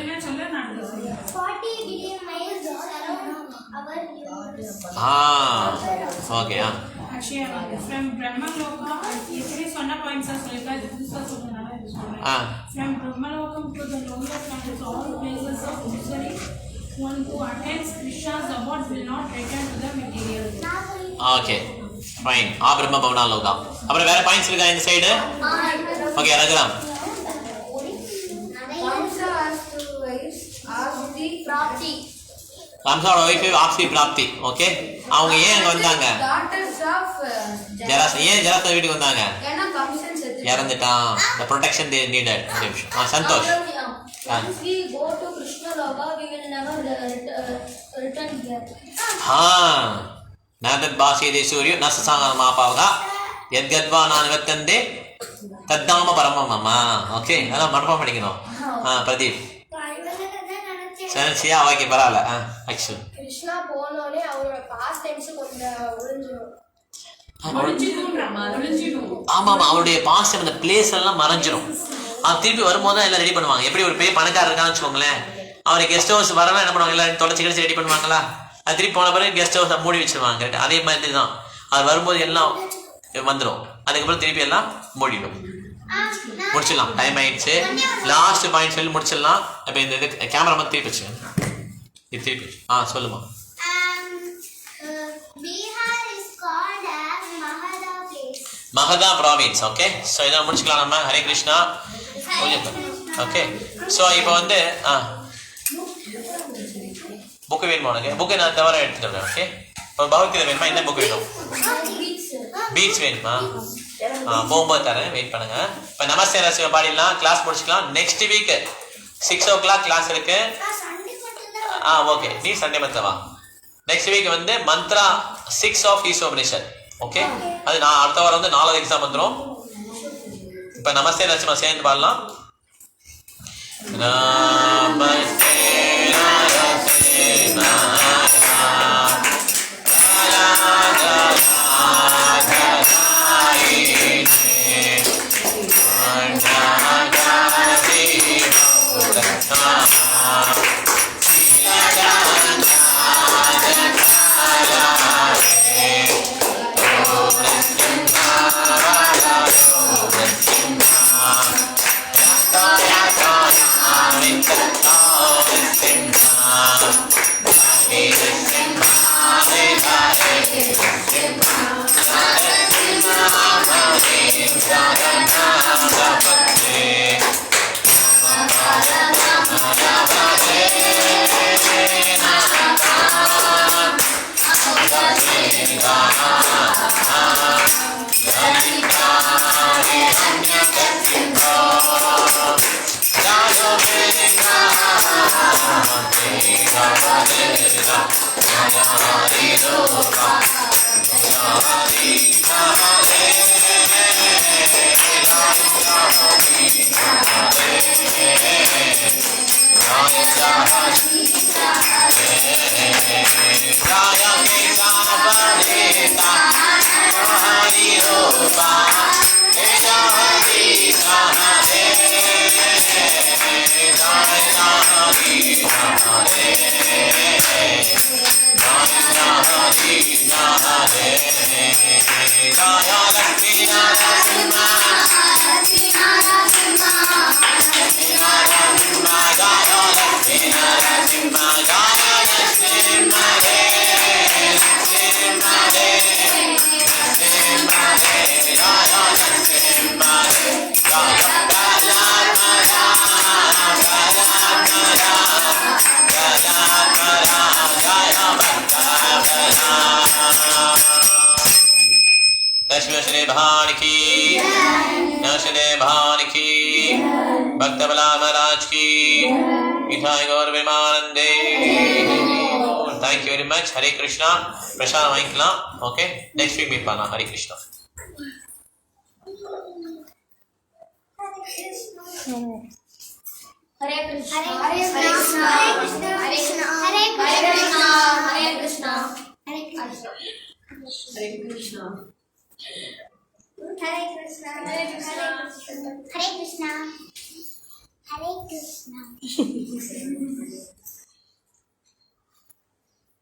40 billion miles surround our universe. Okay. Actually, from Brahmaloka, yesterday சொன்ன points சொல்லிருக்கா, இது புதுசா சொல்றதுனால இது சொல்றேன். From Brahmalokam to the lowest planets, all places of misery, one who attends Krishna's abode will not return to the material world. Okay, fine. பிரம்ம பவனா லோகா. அப்புறம் வேற பாயிண்ட்ஸ் இருக்கா இந்த சைடு? ஓகே, ரகுராம். ராம்சாவோட ஒய்ஃபு ஆப்சி பிராப்தி. ஓகே, அவங்க ஏன் அங்கே வந்தாங்க? ஜராசன் வீட்டுக்கு வந்தாங்க? இறந்துட்டான். The protection they needed. Santhosh. Once we go to Krishna Loka, we will never return here. நாதத் பாசியதே சூரியோ நசசாங்க மாபாவகா எத்கத்வா நான் வத்தந்தே தத்தாம பரமம்மா. ஓகே, அதெல்லாம் மனப்பாடம் படிக்கணும். பிரதீப் சரியா? ஓகே, பரவாயில்ல. ஆக்சுவல் கிருஷ்ணா போனோடனே அவரோட பாஸ்ட் டைம்ஸ் கொஞ்சம் ஆமா, அவருடைய பாஸ்ட் அந்த பிளேஸ் எல்லாம் மறைஞ்சிரும். அது திருப்பி வரும்போது தான் எல்லாம் ரெடி பண்ணுவாங்க. எப்படி ஒரு பெரிய பணக்காரர் இருக்கான்னு வச்சுக்கோங்களேன், அவருக்கு கெஸ்ட் ஹவுஸ் வரலாம் என்ன பண்ணுவாங்க, எல்லாரும் தொலைச்சி கழிச்சு ரெடி பண்ணுவாங்களா? அது திருப்பி போன பிறகு கெஸ்ட் ஹவுஸை மூடி வச்சிருவாங்க. கரெக்ட், அதே மாதிரி தான் அது வரும்போது எல்லாம் வந்துடும், அதுக்கப்புறம் திருப்பி எல்லாம் மூடிடும். முடிச்சிடலாம், டைம் ஆயிடுச்சு. லாஸ்ட் பாயிண்ட் சொல்லி முடிச்சிடலாம். இப்போ இந்த இது கேமரா மட்டும் திருப்பி வச்சு இது திருப்பி சொல்லுமா. Bihar is called as Magadha place. Magadha province. Okay, so இதெல்லாம் முடிச்சுக்கலாம் நம்ம. ஹரே கிருஷ்ணா. ஓகே, ஸோ இப்போ வந்து புக்கு வேணுமா உனக்கு? புக்கு நான் தவிர எடுத்துட்டு வரேன். ஓகே, இப்போ பகவத்கீதை வேணுமா? என்ன புக் வேணும்? பீச் வேணுமா? போகும்போது தரேன், வெயிட் பண்ணுங்க. இப்போ நமஸ்தே ரசிவ பாடிடலாம், கிளாஸ் முடிச்சுக்கலாம். நெக்ஸ்ட் வீக் 6 o'clock கிளாஸ் இருக்கு. ஓகே, நீ சண்டே மட்டும் வா. நெக்ஸ்ட் வீக் வந்து மந்த்ரா 6 ஆஃப் ஈஸ்வரேஷன். ஓகே, அது நான் அடுத்த வாரம் வந்து 4வது எக்ஸாம் வந்துடும். இப்போ நமஸ்தே நரசிம்மா சேர்ந்து பாடலாம். நமஸ்தே நரசிம்மா नरसिंह भगवान की, नरसिंह भगवान की, भक्त बला महाराज की, मिठाई गौर विमानंदे. Thank you very much. Hare Krishna. प्रसाद वांगिக்கலாம். ओके, नेक्स्ट वीक மீட் பண்ணலாம். Hare Krishna. Hare Krishna. Hare Krishna. Hare Krishna. Hare Krishna. Hare Krishna. Hare Krishna. Hare Krishna. Hare Krishna. Hare Krishna. Hare Krishna. Hare Krishna. Hare Krishna.